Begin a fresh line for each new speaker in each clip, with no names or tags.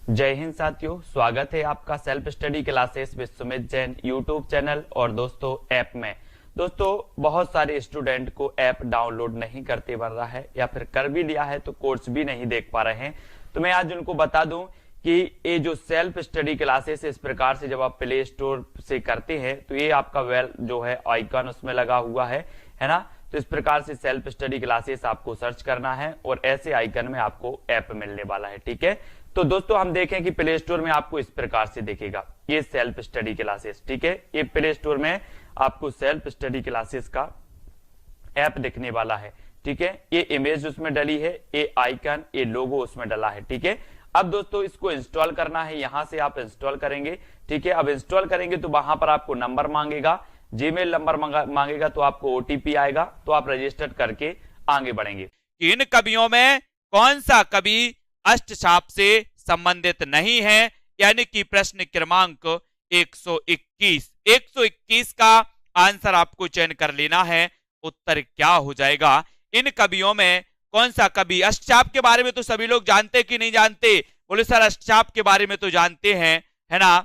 जय हिंद साथियों, स्वागत है आपका self study classes with Sumit Jain YouTube channel और दोस्तों ऐप में। दोस्तों बहुत सारे स्टूडेंट को ऐप डाउनलोड नहीं करते बन रहा है या फिर कर भी लिया है तो कोर्स भी नहीं देख पा रहे हैं। तो मैं आज उनको बता दूं कि ये जो सेल्फ स्टडी क्लासेस इस प्रकार से जब आप प्ले स्टोर से करते हैं तो ये आपका वेल जो है आइकन उसमें लगा हुआ है ना। तो इस प्रकार से सेल्फ स्टडी क्लासेस आपको सर्च करना है और ऐसे आइकन में आपको ऐप मिलने वाला है। ठीक है, तो दोस्तों हम देखें कि प्ले स्टोर में आपको इस प्रकार से दिखेगा ये सेल्फ स्टडी क्लासेस। ठीक है, ये प्ले स्टोर में आपको सेल्फ स्टडी क्लासेस का ऐप दिखने वाला है। ठीक है, ये इमेज उसमें डली है, ये आइकन, ये लोगो उसमें डला है। ठीक है, अब दोस्तों इसको इंस्टॉल करना है, यहां से आप इंस्टॉल करेंगे। ठीक है, अब इंस्टॉल करेंगे तो वहां पर आपको नंबर मांगेगा, जीमेल नंबर मांगेगा, तो आपको ओटीपी आएगा, तो आप रजिस्टर करके आगे बढ़ेंगे।
इन कवियों में कौन सा कवि अष्टचाप से संबंधित नहीं है, यानी कि प्रश्न क्रमांक 121। 121 का आंसर आपको चयन कर लेना है। उत्तर क्या हो जाएगा? इन कवियों में कौन सा कवि, अष्टचाप के बारे में तो सभी लोग जानते कि नहीं जानते? बोले सर अष्टचाप के बारे में तो जानते हैं, है ना।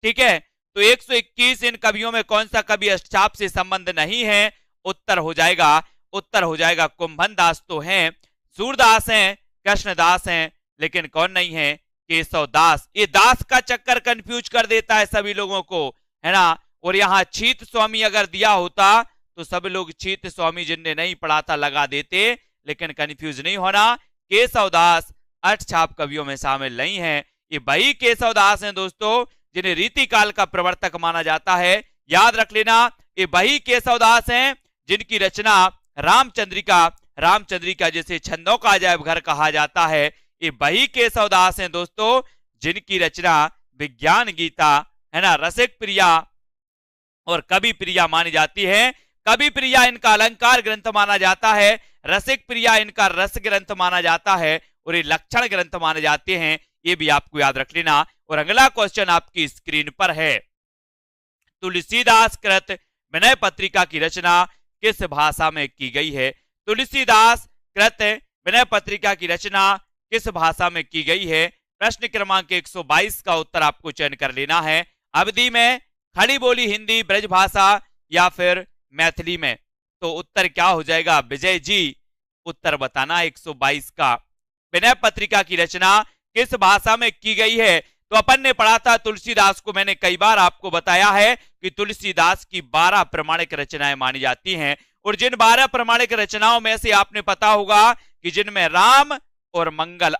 ठीक है, तो 121 इन कवियों में कौन सा कवि अष्टचाप से संबंध नहीं है? उत्तर हो जाएगा कुंभन दास तो हैं, सूरदास हैं, कृष्णदास हैं, लेकिन कौन नहीं है? केशव दास। ये दास का चक्कर कंफ्यूज कर देता है सभी लोगों को, है ना। और यहां छीत स्वामी अगर दिया होता तो सब लोग छीत स्वामी जिनने नहीं पढ़ा था लगा देते, लेकिन कंफ्यूज नहीं होना। केशव दास अष्टचाप कवियों में शामिल नहीं है। ये वही केशव दास हैं दोस्तों जिन्हें रीतिकाल का प्रवर्तक माना जाता है। याद रख लेना, ये वही केशव दास हैं जिनकी रचना रामचंद्रिका जैसे छंदों का अजायब घर कहा जाता है। ये वही केशव दास हैं दोस्तों जिनकी रचना विज्ञान गीता, है ना, रसिक प्रिया और कवि प्रिया मानी जाती है। कवि प्रिया इनका अलंकार ग्रंथ माना जाता है, रसिक प्रिया इनका रस ग्रंथ माना जाता है और ये लक्षण ग्रंथ माने जाते हैं। ये भी आपको याद रख लेना। और अगला क्वेश्चन आपकी स्क्रीन पर है, तुलसीदास कृत विनय पत्रिका की रचना किस भाषा में की गई है? तुलसीदास कृत विनय पत्रिका की रचना किस भाषा में की गई है? प्रश्न क्रमांक 122 का उत्तर आपको चयन कर लेना है। अवधि में, खड़ी बोली हिंदी, ब्रज भाषा या फिर मैथिली में? तो उत्तर क्या हो जाएगा विजय जी? उत्तर बताना 122 का। विनय पत्रिका की रचना किस भाषा में की गई है? तो अपन ने पढ़ा था तुलसीदास को, मैंने कई बार आपको बताया है कि तुलसीदास की 12 प्रमाणिक रचनाएं मानी जाती हैं। और जिन 12 प्रमाणिक रचनाओं में से आपने पता होगा कि जिनमें राम और मंगल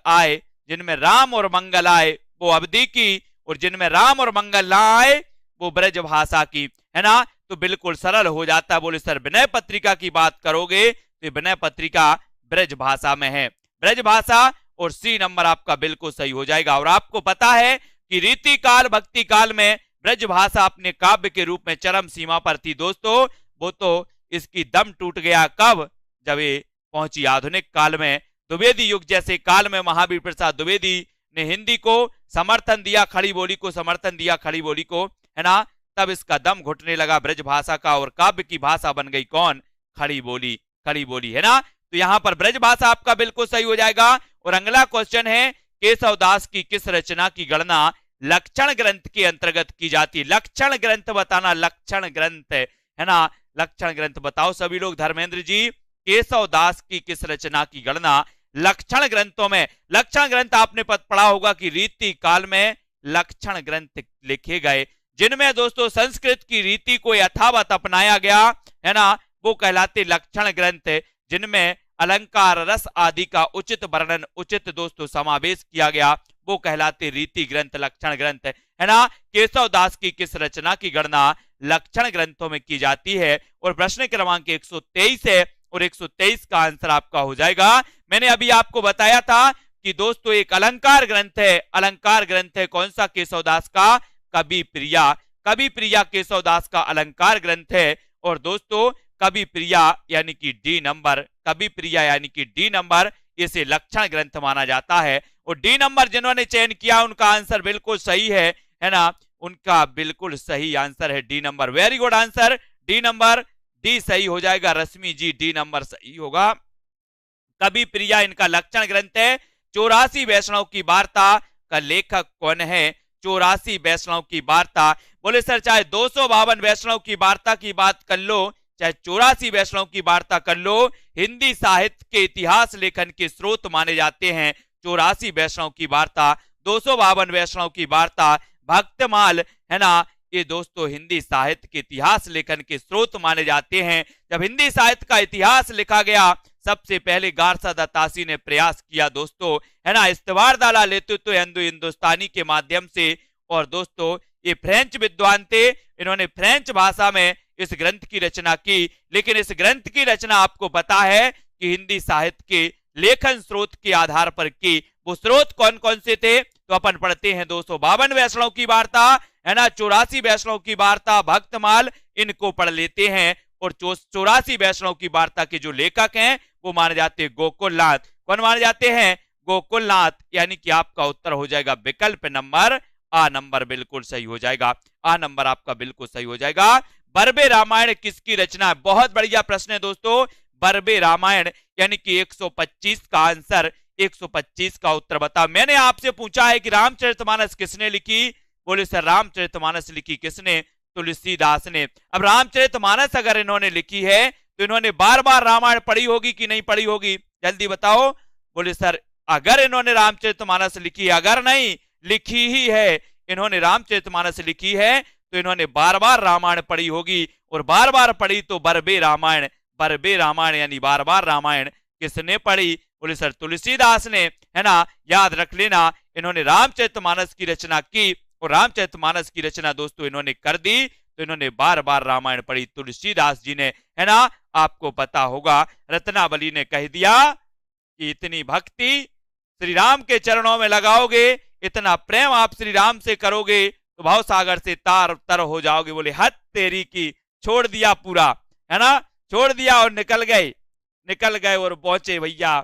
आए वो अवधि की, और जिनमें राम और मंगल ना आए वो ब्रज भाषा की, है ना। तो बिल्कुल सरल हो जाता है। बोले सर विनय पत्रिका की बात करोगे तो विनय पत्रिका ब्रज भाषा में है, ब्रज भाषा, और सी नंबर आपका बिल्कुल सही हो जाएगा। और आपको पता है कि रीति काल भक्ति काल में ब्रज भाषा अपने काव्य के रूप में चरम सीमा पर थी दोस्तों। वो तो इसकी दम टूट गया कब? जब ये पहुंची आधुनिक काल में, द्विवेदी युग जैसे काल में महावीर प्रसाद द्विवेदी ने हिंदी को समर्थन दिया, खड़ी बोली को समर्थन दिया, खड़ी बोली को, है ना। तब इसका दम घुटने लगा ब्रज भाषा का और काव्य की भाषा बन गई कौन? खड़ी बोली, है ना। तो यहां पर ब्रज भाषा आपका बिल्कुल सही हो जाएगा। और अगला क्वेश्चन है, केशव दास की किस रचना की गणना लक्षण ग्रंथ के अंतर्गत की जाती है? लक्षण ग्रंथ बताना, लक्षण ग्रंथ, है ना, लक्षण ग्रंथ बताओ सभी लोग। धर्मेंद्र जी, केशव दास की किस रचना की गणना लक्षण ग्रंथों में? लक्षण ग्रंथ आपने पढ़ा होगा कि रीति काल में लक्षण ग्रंथ लिखे गए, जिनमें दोस्तों संस्कृत की रीति को यथावत अपनाया गया, है ना, वो कहलाते लक्षण ग्रंथ। जिनमें अलंकार, रस आदि का उचित वर्णन, उचित दोस्तों समावेश किया गया, वो कहलाते रीति ग्रंथ, लक्षण ग्रंथ, है ना। केशव दास की किस रचना की गणना लक्षण ग्रंथों में की जाती है? और प्रश्न क्रमांक 123 है और 123 का आंसर आपका हो जाएगा। मैंने अभी आपको बताया था कि दोस्तों एक अलंकार ग्रंथ है, अलंकार ग्रंथ है कौन सा? केशव दास का कवि प्रिया केशव दास का अलंकार ग्रंथ है। और दोस्तों कवि प्रिया यानी कि डी नंबर इसे लक्षण ग्रंथ माना जाता है। और डी नंबर जिन्होंने चयन किया उनका आंसर बिल्कुल सही है ना, उनका बिल्कुल सही आंसर है D number. Very good answer, D number, D सही हो जाएगा। रश्मि जी, डी नंबर सही होगा। कवि प्रिया इनका लक्षण ग्रंथ है। 84 वैष्णव की वार्ता का लेखक कौन है? 84 वैष्णव की वार्ता। बोले सर चाहे 252 वैष्णव की वार्ता की बात कर लो, चाहे 84 वैष्णव की वार्ता कर लो, हिंदी साहित्य के इतिहास लेखन के स्रोत माने जाते हैं 84 वैष्णव की वार्ता, 252 वैष्णव की वार्ता, भक्तमाल, है ना, ये दोस्तों हिंदी साहित्य के इतिहास लेखन के स्रोत माने जाते हैं। जब हिंदी साहित्य का इतिहास लिखा गया, सबसे पहले गारसा दत्तासी ने प्रयास किया दोस्तों, है ना, इस्तवार दाला लेते तो हिंदुस्तानी के माध्यम से। और दोस्तों ये फ्रेंच विद्वान थे, इन्होंने फ्रेंच भाषा में इस ग्रंथ की रचना की। लेकिन इस ग्रंथ की रचना आपको पता है कि हिंदी साहित्य के लेखन स्रोत के आधार पर की। वो स्रोत कौन कौन से थे? तो अपन पढ़ते हैं 252 वैष्णव की वार्ता, है ना, 84 वैष्णव की वार्ता, भक्तमाल, इनको पढ़ लेते हैं। और 84 वैष्णव की वार्ता के जो लेखक हैं वो माने जाते हैं गोकुलनाथ। कौन माने जाते हैं? गोकुलनाथ। यानी कि आपका उत्तर हो जाएगा विकल्प नंबर आ नंबर, बिल्कुल सही हो जाएगा। आ नंबर आपका बिल्कुल सही हो जाएगा। बरबे रामायण किसकी रचना है? बहुत बढ़िया प्रश्न है दोस्तों। बरबे रामायण यानी कि 125 का आंसर, 125 का उत्तर बता। मैंने आपसे पूछा है कि रामचरितमानस किसने लिखी? बोले सर रामचरितमानस लिखी किसने? तुलसीदास ने। अब रामचरितमानस अगर इन्होंने लिखी है तो इन्होंने बार बार रामायण पढ़ी होगी कि नहीं पढ़ी होगी? जल्दी बताओ। बोले सर अगर इन्होंने रामचरितमानस लिखी है, अगर नहीं लिखी ही है, इन्होंने रामचरितमानस लिखी है तो इन्होंने बार बार रामायण पढ़ी होगी। और बार बार पढ़ी तो बरबे रामायण, बरबे रामायण यानी बार बार रामायण किसने पढ़ी? बोले सर तुलसीदास ने, है ना, याद रख लेना। इन्होंने रामचरितमानस की रचना की और रामचरितमानस की रचना दोस्तों इन्होंने कर दी तो इन्होंने बार बार रामायण पढ़ी तुलसीदास जी ने, है ना। आपको पता होगा रत्नावली ने कह दिया कि इतनी भक्ति श्री राम के चरणों में लगाओगे, इतना प्रेम आप श्री राम से करोगे तो भाव सागर से तार तर हो जाओगे। बोले हद तेरी की, छोड़ दिया पूरा, है ना, छोड़ दिया और निकल गए और पहुंचे भैया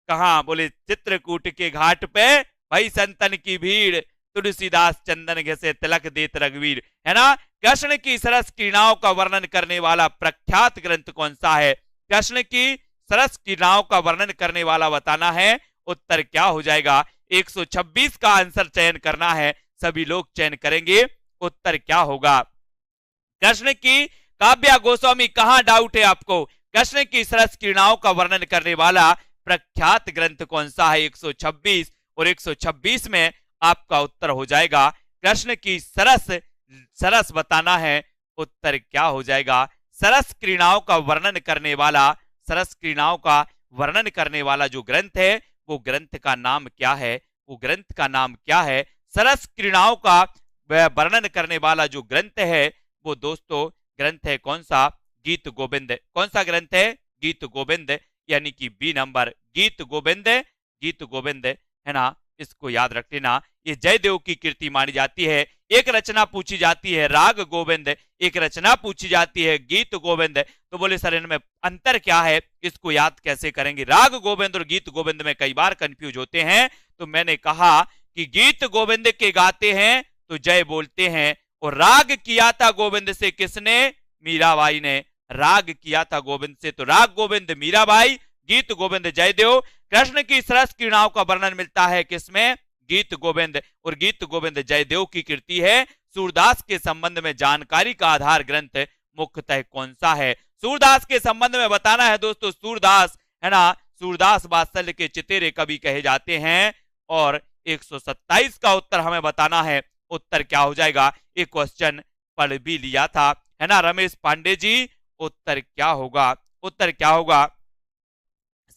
कहां? बोले चित्रकूट के घाट पे भाई संतन की भीड़, तुलसीदास चंदन घसे तिलक देत रघुवीर, है ना। कृष्ण की सरस क्रीड़ाओं का वर्णन करने वाला प्रख्यात ग्रंथ कौन सा है? कृष्ण की सरस क्रीड़ाओं का वर्णन करने वाला बताना है। उत्तर क्या हो जाएगा? 126 का आंसर चयन करना है, सभी लोग चयन करेंगे। उत्तर क्या होगा? कृष्ण की काव्या गोस्वामी, कहां डाउट है आपको? कृष्ण की सरस क्रीड़ाओं का वर्णन करने वाला प्रख्यात ग्रंथ कौन सा है? 126। और 126 में आपका उत्तर हो जाएगा कृष्ण की सरस बताना है। उत्तर क्या हो जाएगा? सरस क्रीड़ाओं का वर्णन करने वाला, सरस क्रीड़ाओं का वर्णन करने वाला जो ग्रंथ है वो ग्रंथ का नाम क्या है? वो ग्रंथ का नाम क्या है? सरस क्रीड़ाओं का वर्णन करने वाला जो ग्रंथ है वो दोस्तों ग्रंथ है कौन सा? गीत गोविंद। कौन सा ग्रंथ है? गीत गोविंद, यानी कि बी नंबर, गीत गोविंद, गीत गोविंद, है ना। इसको याद रख लेना। ये जयदेव की कृति मानी जाती है। एक रचना पूछी जाती है राग गोविंद, एक रचना पूछी जाती है गीत गोविंद। तो बोले सर इनमें अंतर क्या है? इसको याद कैसे करेंगे? राग गोविंद और गीत गोविंद में कई बार कंफ्यूज होते हैं। तो मैंने कहा कि गीत गोविंद के गाते हैं तो जय बोलते हैं, और राग किया था गोविंद से किसने? मीराबाई ने। राग किया था गोविंद से तो राग गोविंद मीराबाई, गीत गोविंद जयदेव। कृष्ण की सरस क्रीड़ाओं का वर्णन मिलता है किसमें? गीत गोविंद, और गीत गोविंद जयदेव की कृति है। सूरदास के संबंध में जानकारी का आधार ग्रंथ मुख्यतः कौन सा है? सूरदास के संबंध में बताना है दोस्तों। सूरदास, है ना, सूरदास वात्सल्य के चितेरे कवि कहे जाते हैं। और 127 का उत्तर हमें बताना है। उत्तर क्या हो जाएगा? एक क्वेश्चन पढ़ भी लिया था, है ना, रमेश पांडे जी। उत्तर क्या होगा? उत्तर क्या होगा?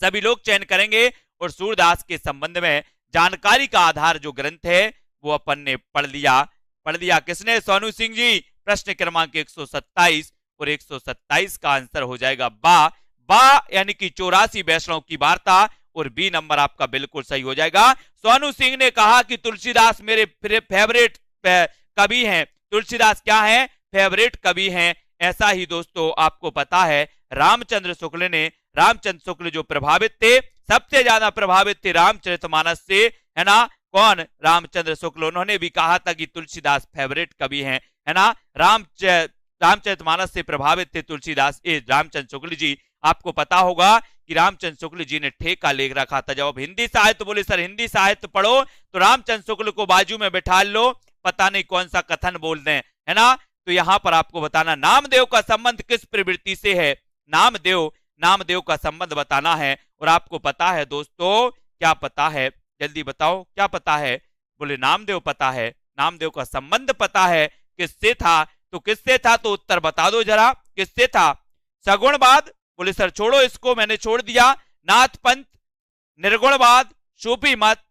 सभी लोग चयन करेंगे। और सूरदास के संबंध में जानकारी का आधार जो ग्रंथ है वो अपन ने पढ़ लिया किसने? सोनू सिंह जी। प्रश्न क्रमांक 127, और 127 का आंसर हो जाएगा बा यानी कि 84 वैष्णव की वार्ता, और बी नंबर आपका बिल्कुल सही हो जाएगा। सोनू सिंह ने कहा कि तुलसीदास मेरे फेवरेट कवि हैं। तुलसीदास क्या है? फेवरेट कवि हैं। ऐसा ही दोस्तों आपको पता है रामचंद्र शुक्ल जो प्रभावित थे, सबसे ज्यादा प्रभावित थे रामचरितमानस से, है ना। कौन? रामचंद्र शुक्ल। उन्होंने भी कहा था कि तुलसीदास फेवरेट कवि हैं, है ना। रामचरितमानस से प्रभावित थे तुलसीदास, रामचंद्र शुक्ल जी। आपको पता होगा कि रामचंद्र शुक्ल जी ने ठेका ले रखा था। जब हिंदी साहित्य बोले सर हिंदी साहित्य पढ़ो तो रामचंद्र शुक्ल को बाजू में बैठा लो, पता नहीं कौन सा कथन बोल दें, है ना। तो यहां पर आपको बताना नामदेव का संबंध किस प्रवृत्ति से है, नामदेव का संबंध बताना है। और आपको पता है दोस्तों, क्या पता है, जल्दी बताओ क्या पता है। बोले नामदेव पता है, नामदेव का संबंध पता है, किससे था, तो किससे था, तो उत्तर बता दो जरा, किससे था। सगुणवाद, बोले सर छोड़ो इसको, मैंने छोड़ दिया। नाथ पंथ, निर्गुणवाद, सूफी मत।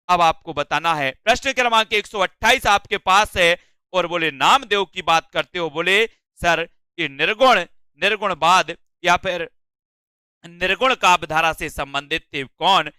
अब आपको बताना है। प्रश्न क्रमांक 128 आपके पास है और बोले नामदेव की बात करते हो, बोले सर ये निर्गुणवाद या फिर निर्गुण काव्यधारा से संबंधित थे कौन,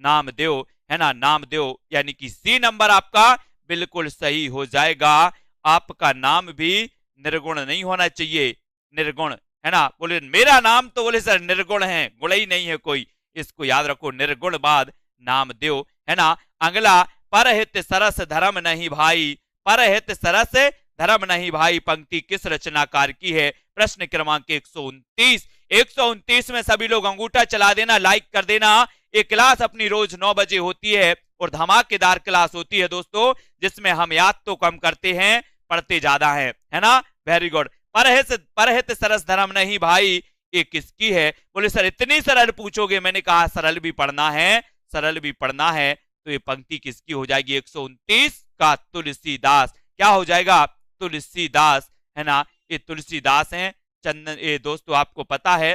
नामदेव, है ना। नामदेव यानी कि सी नंबर आपका बिल्कुल सही हो जाएगा। आपका नाम भी निर्गुण नहीं होना चाहिए, निर्गुण, है ना। बोले मेरा नाम तो बोले सर निर्गुण है, गुण ही नहीं है कोई, इसको याद रखो, निर्गुणवाद नामदेव, है ना। अगला, परहित सरस धर्म नहीं भाई, परहित सरस धर्म नहीं भाई पंक्ति किस रचनाकार की है। प्रश्न क्रमांक 129 में सभी लोग अंगूठा चला देना, लाइक कर देना। ये क्लास अपनी रोज 9 बजे होती है और धमाकेदार क्लास होती है दोस्तों, जिसमें हम याद तो कम करते हैं, पढ़ते ज्यादा है ना। Very good. परहित सरस धर्म नहीं भाई, ये किसकी है। बोले सर इतनी सरल पूछोगे, मैंने कहा सरल भी पढ़ना है, सरल भी पढ़ना है। तो ये पंक्ति किसकी हो जाएगी, 129 का तुलसीदास। क्या हो जाएगा, तुलसीदास, है ना। ये तुलसीदास हैं, चंदन, ये दोस्तों आपको पता है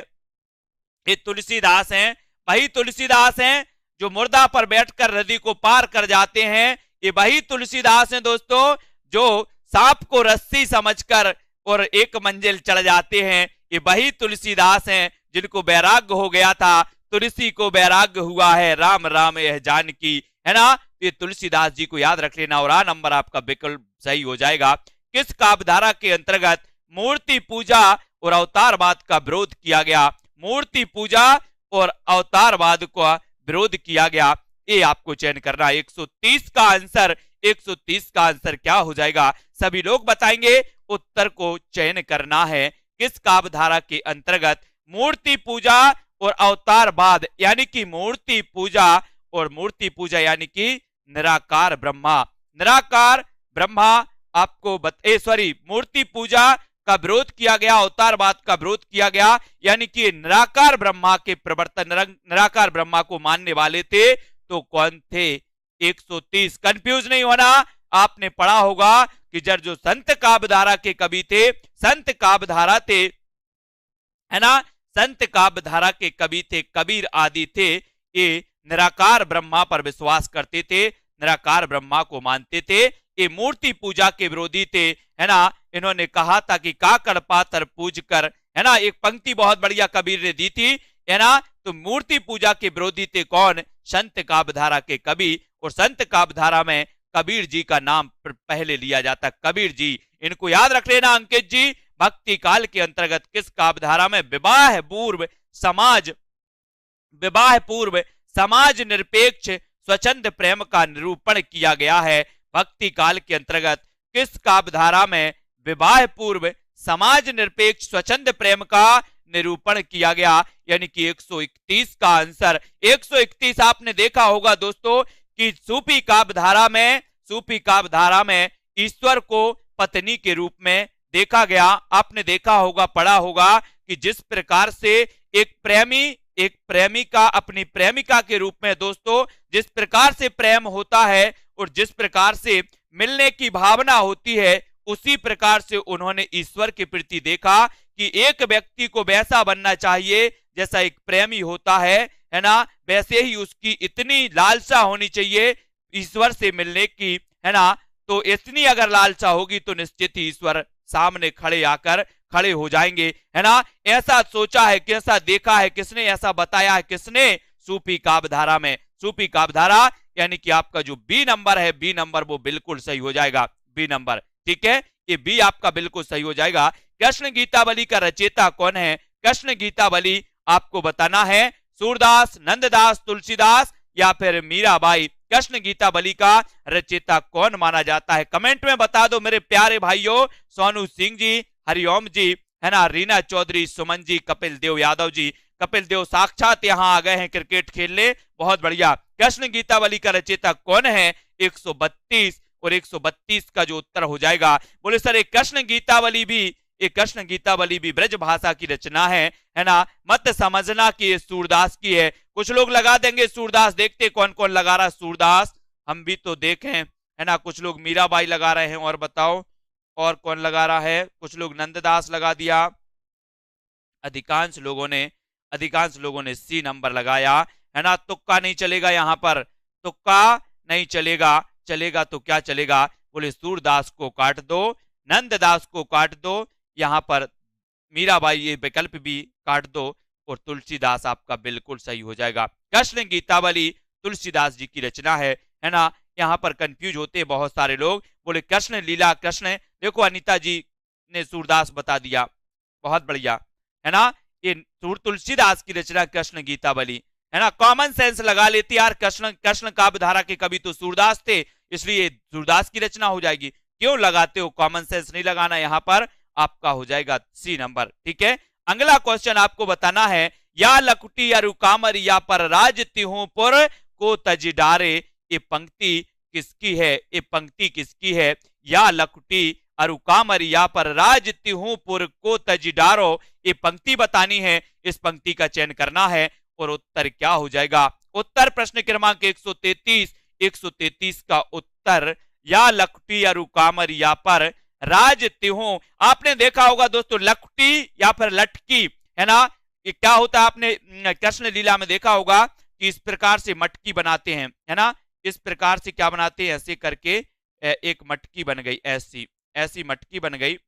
ये तुलसीदास हैं, वही तुलसीदास हैं जो मुर्दा पर बैठकर नदी को पार कर जाते हैं। ये वही तुलसीदास हैं दोस्तों जो सांप को रस्सी समझकर और एक मंजिल चढ़ जाते हैं। ये वही तुलसीदास हैं जिनको वैराग्य हो गया था, तुलसी को वैराग्य हुआ है, राम राम यह जानकी, है ना। ये तुलसीदास जी को याद रख लेना। और आ नंबर आपका विकल्प सही हो जाएगा। किस काव्यधारा के अंतर्गत मूर्ति पूजा और अवतारवाद का विरोध किया गया, मूर्ति पूजा और अवतारवाद का विरोध किया गया, ये आपको चयन करना। 130 का आंसर, 130 का आंसर क्या हो जाएगा, सभी लोग बताएंगे, उत्तर को चयन करना है। किस काव्यधारा के अंतर्गत मूर्ति पूजा और अवतारवाद, यानी कि मूर्ति पूजा यानी कि निराकार ब्रह्मा, निराकार ब्रह्मा आपको मूर्ति पूजा का विरोध किया गया, अवतारवाद का विरोध किया गया, यानी कि निराकार ब्रह्मा के प्रवर्तन, निराकार ब्रह्मा को मानने वाले थे। तो कौन थे, 130। कंफ्यूज नहीं होना, आपने पढ़ा होगा कि जो संत काव्यधारा के कवि थे, संत काव्यधारा थे, है ना, संत काव्यधारा के कवि थे, कबीर आदि थे, ये निराकार ब्रह्मा पर विश्वास करते थे, निराकार ब्रह्मा को मानते थे, ये मूर्ति पूजा के विरोधी थे, है ना। इन्होंने कहा था कि काकड़ पातर पूज कर, है ना, एक पंक्ति बहुत बढ़िया कबीर ने दी थी, है ना। तो मूर्ति पूजा के विरोधी थे कौन, संत काव्यधारा के कवि। और संत काव्यधारा में कबीर जी का नाम पहले लिया जाता, कबीर जी, इनको याद रख लेना अंकित जी। भक्ति काल के अंतर्गत किस काव्यधारा में विवाह पूर्व समाज निरपेक्ष स्वच्छंद प्रेम का निरूपण किया गया है। भक्ति काल के अंतर्गत किस काव्यधारा में विवाह पूर्व समाज निरपेक्ष स्वच्छंद प्रेम का निरूपण किया गया, यानी कि 131 का आंसर। 131 आपने देखा होगा दोस्तों कि सूफी काव्यधारा में ईश्वर को पत्नी के रूप में देखा गया। आपने देखा होगा, पढ़ा होगा कि जिस प्रकार से एक प्रेमिका अपनी प्रेमिका के रूप में दोस्तों जिस प्रकार से प्रेम होता है और जिस प्रकार से मिलने की भावना होती है, उसी प्रकार से उन्होंने ईश्वर के प्रति देखा कि एक व्यक्ति को वैसा बनना चाहिए जैसा एक प्रेमी होता है ना, वैसे ही उसकी इतनी लालसा होनी चाहिए ईश्वर से मिलने की, है ना। तो इतनी अगर लालसा होगी तो निश्चित ही ईश्वर सामने खड़े हो जाएंगे, है ना। ऐसा सोचा है, कैसा देखा है, किसने ऐसा बताया है, किसने, सूफी काव्यधारा में। सूफी काव्यधारा यानी कि आपका जो बी नंबर है, बी नंबर वो बिल्कुल सही हो जाएगा, बी नंबर, ठीक है, ये बी आपका बिल्कुल सही हो जाएगा। कृष्ण गीतावली का रचयिता कौन है, कृष्ण गीतावली आपको बताना है, सूरदास, नंददास, तुलसीदास या फिर मीराबाई। कृष्ण गीतावली का रचयिता कौन माना जाता है, कमेंट में बता दो मेरे प्यारे भाइयों। सोनू सिंह जी, हरिओम जी, है ना, रीना चौधरी, सुमन जी, कपिल देव यादव जी, कपिल देव साक्षात यहाँ आ गए हैं क्रिकेट खेलने, बहुत बढ़िया। कृष्ण गीतावली का रचयिता कौन है? 132, और 132 का जो उत्तर हो जाएगा, बोले सर एक कृष्ण गीतावली भी ब्रज भाषा की रचना है ना, मत समझना कि ये सूरदास की है। कुछ लोग लगा देंगे सूरदास, देखते कौन कौन लगा रहा है सूरदास, हम भी तो देखें, है ना। कुछ लोग मीराबाई लगा रहे हैं, और बताओ और कौन लगा रहा है? कुछ लोग नंददास लगा दिया, अधिकांश लोगों ने सी नंबर लगाया, है ना। तुक्का नहीं चलेगा यहाँ पर, तुक्का नहीं चलेगा, चलेगा तो क्या चलेगा? बोले सूरदास को काट दो, नंददास को काट दो, यहाँ पर मीराबाई ये विकल्प भी काट दो, और तुलसीदास आपका बिल्कुल सही हो जाएगा। कृष्ण गीतावली तुलसीदास जी की रचना है ना। यहाँ पर कंफ्यूज होते हैं बहुत सारे लोग, बोले कृष्ण लीला कृष्ण, देखो अनीता जी ने सूरदास बता दिया, बहुत बढ़िया, है ना। ये तुलसीदास की रचना कृष्ण गीतावली, है ना। कॉमन सेंस लगा लेती यार, कृष्ण काव्य धारा के कवि तो सूरदास थे, इसलिए सूरदास की रचना हो जाएगी। क्यों लगाते हो? कॉमन सेंस नहीं लगाना, यहाँ पर आपका हो जाएगा सी नंबर, ठीक है। अगला क्वेश्चन आपको बताना है, या लकुटी या रुकामर या पर राज तिहुपुर को तज डारे, ये पंक्ति किसकी है? ये पंक्ति किसकी है? या लकुटी अरुकामर या पर राज तिहुपुर को तज डारो, ये पंक्ति बतानी है, इस पंक्ति का चयन करना है, और उत्तर क्या हो जाएगा? उत्तर प्रश्न क्रमांक 133 का उत्तर या लकुटी अरुकामर या पर राज तिहु। आपने देखा होगा दोस्तों लकुटी या फिर लटकी, है ना, ये क्या होता है? आपने कृष्ण लीला में देखा होगा कि इस प्रकार से मटकी बनाते हैं, है ना, इस प्रकार से क्या बनाते हैं? ऐसे करके एक मटकी बन गई, ऐसी मटकी बन गई,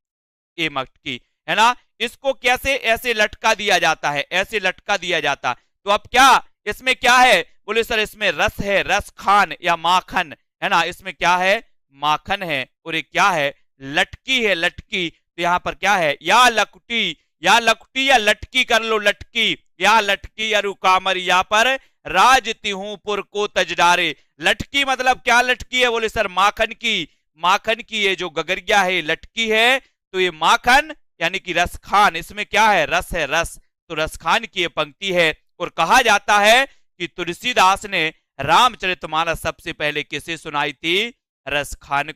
ये मटकी, है ना। इसको कैसे ऐसे लटका दिया जाता है, ऐसे लटका दिया जाता। तो अब क्या इसमें क्या है? बोले सर इसमें रस है, रस खान या माखन, है ना। इसमें क्या है? माखन है, और ये क्या है? लटकी है, लटकी। तो यहाँ पर क्या है? या लकुटी या लटकी कर लो, लटकी या लटकी या रुकामर या पर राज तिहुपुर को तजडारे। लटकी मतलब क्या लटकी है? बोले सर माखन की ये जो गगरिया है लटकी है, तो ये माखन यानी कि रस खान, इसमें क्या है? रस है, रस, तो रस खान की ये पंक्ति है। और कहा जाता है कि तुलसीदास ने रामचरितमानस सबसे पहले किसे सुनाई थी? रस खान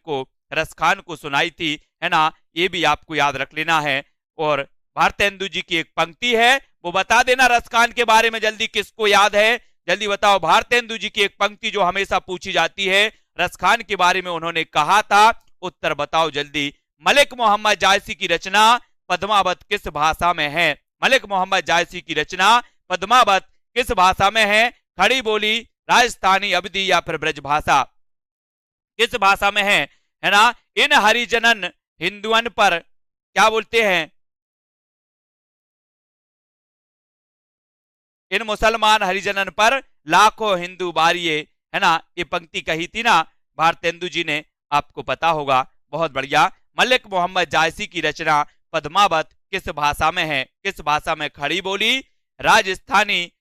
को सुनाई थी, है ना। ये भी आपको याद रख लेना है। और भारतेंदु जी की एक पंक्ति है, वो बता देना रस खान के बारे में जल्दी, किसको याद है? जल्दी बताओ। भारतेंदु जी की एक पंक्ति जो हमेशा पूछी जाती है, रस खान के बारे में उन्होंने कहा था, उत्तर बताओ जल्दी। मलिक मोहम्मद जायसी की रचना पद्मावत किस भाषा में है? मलिक मोहम्मद जायसी की रचना पद्मावत किस भाषा में है? खड़ी बोली, राजस्थानी, अवधी या फिर ब्रज भाषा, किस भाषा में है ना। इन हरिजनन हिंदुअन पर क्या बोलते हैं? इन मुसलमान हरिजनन पर लाखों हिंदू बारिये, है ना। ये पंक्ति कही थी ना भारतेंदु जी ने, आपको पता होगा, बहुत बढ़िया। मलिक मोहम्मद जायसी की रचना पद्मावत किस भाषा में है? किस भाषा में? खड़ी बोली, राजस्थानी,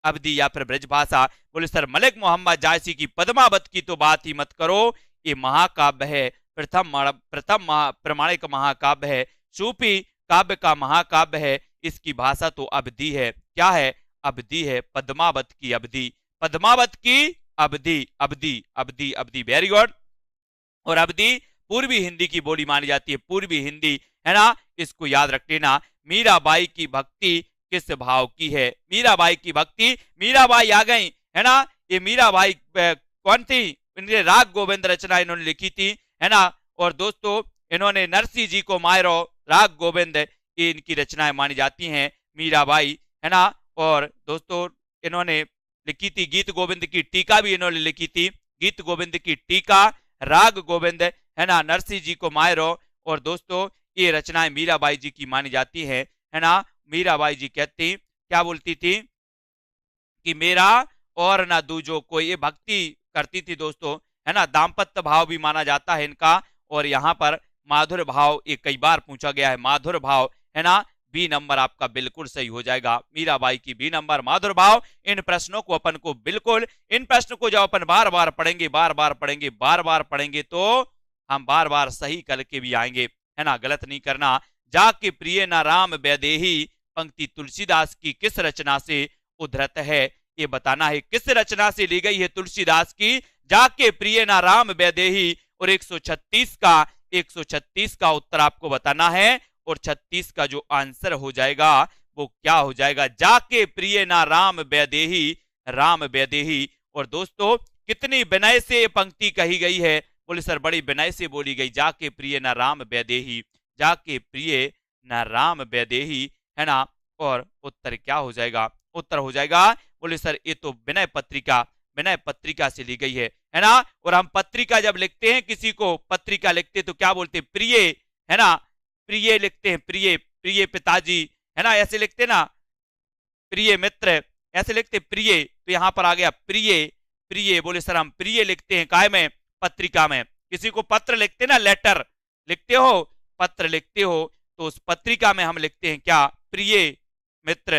अवधी या फिर ब्रज भाषा। बोले सर मलिक मोहम्मद जायसी की पद्मावत की तो बात ही मत करो, ये महाकाव्य है, प्रथम प्रमाणिक महाकाव्य है, सूफी काव्य का महाकाव्य है, इसकी भाषा तो अवधी है। क्या है? अवधी है, पद्मावत की अवधी, वेरी गुड। और अवधी पूर्वी हिंदी की बोली मानी जाती है, पूर्वी हिंदी, है ना, इसको याद रख लेना। मीराबाई की भक्ति किस भाव की है? मीराबाई की भक्ति, मीराबाई आ गई, है ना। ये मीराबाई कौन थी? इन्हें राग गोविंद रचना इन्होंने लिखी थी, है ना। और दोस्तों इन्होंने नरसिंह जी को मायरो, राग गोविंद, ये इनकी रचनाएं मानी जाती हैं, मीराबाई, है ना। और दोस्तों इन्होंने लिखी थी गीत गोविंद की टीका भी इन्होंने लिखी थी, गीत गोविंद की टीका, राग गोविंद, है ना, नरसिंह जी को मायरो। और दोस्तों ये रचनाएं मीराबाई जी की मानी जाती है ना। मीराबाई जी कहती, क्या बोलती थी कि मेरा और ना दूजो कोई, ये भक्ति करती थी दोस्तों, है ना। दाम्पत्य भाव भी माना जाता है इनका। और यहाँ पर माधुर भाव ये कई बार पूछा गया है, माधुर भाव, है ना। बी नंबर आपका बिल्कुल सही हो जाएगा, मीराबाई की बी नंबर, माधुर भाव। इन प्रश्नों को अपन को बिल्कुल, इन प्रश्नों को जब अपन बार बार पढ़ेंगे तो हम बार बार सही करके भी आएंगे, है ना, गलत नहीं करना। जाके प्रिय ना राम वैदेही पंक्ति तुलसीदास की किस रचना से उद्धृत है, ये बताना है। किस रचना से ली गई है तुलसीदास की, जाके प्रिय ना राम वैदेही। और 136 का उत्तर आपको बताना है, और 36 का जो आंसर हो जाएगा वो क्या हो जाएगा, जाके प्रिय ना राम वैदेही, राम वैदेही। और दोस्तों कितनी विनय से ये पंक्ति कही गई है, बोले सर बड़ी विनय से बोली गई, जाके प्रिय ना राम वैदेही, जाके प्रिय ना राम वैदेही, है ना। और उत्तर क्या हो जाएगा, उत्तर हो जाएगा, बोले सर ये तो विनय पत्रिका से ली गई है ना। और हम पत्रिका जब लिखते हैं, किसी को पत्रिका लिखते तो क्या बोलते, प्रिय, है ना, प्रिय लिखते हैं, प्रिय, प्रिय पिताजी, है ना, ऐसे लिखते ना, प्रिय मित्र, ऐसे लिखते प्रिय। तो यहां पर आ गया प्रिय, प्रिय, बोले सर हम प्रिय लिखते हैं काय में, पत्रिका में। किसी को पत्र लिखते ना, लेटर लिखते हो, पत्र लिखते हो, तो उस पत्रिका में हम लिखते हैं क्या, प्रिय मित्र,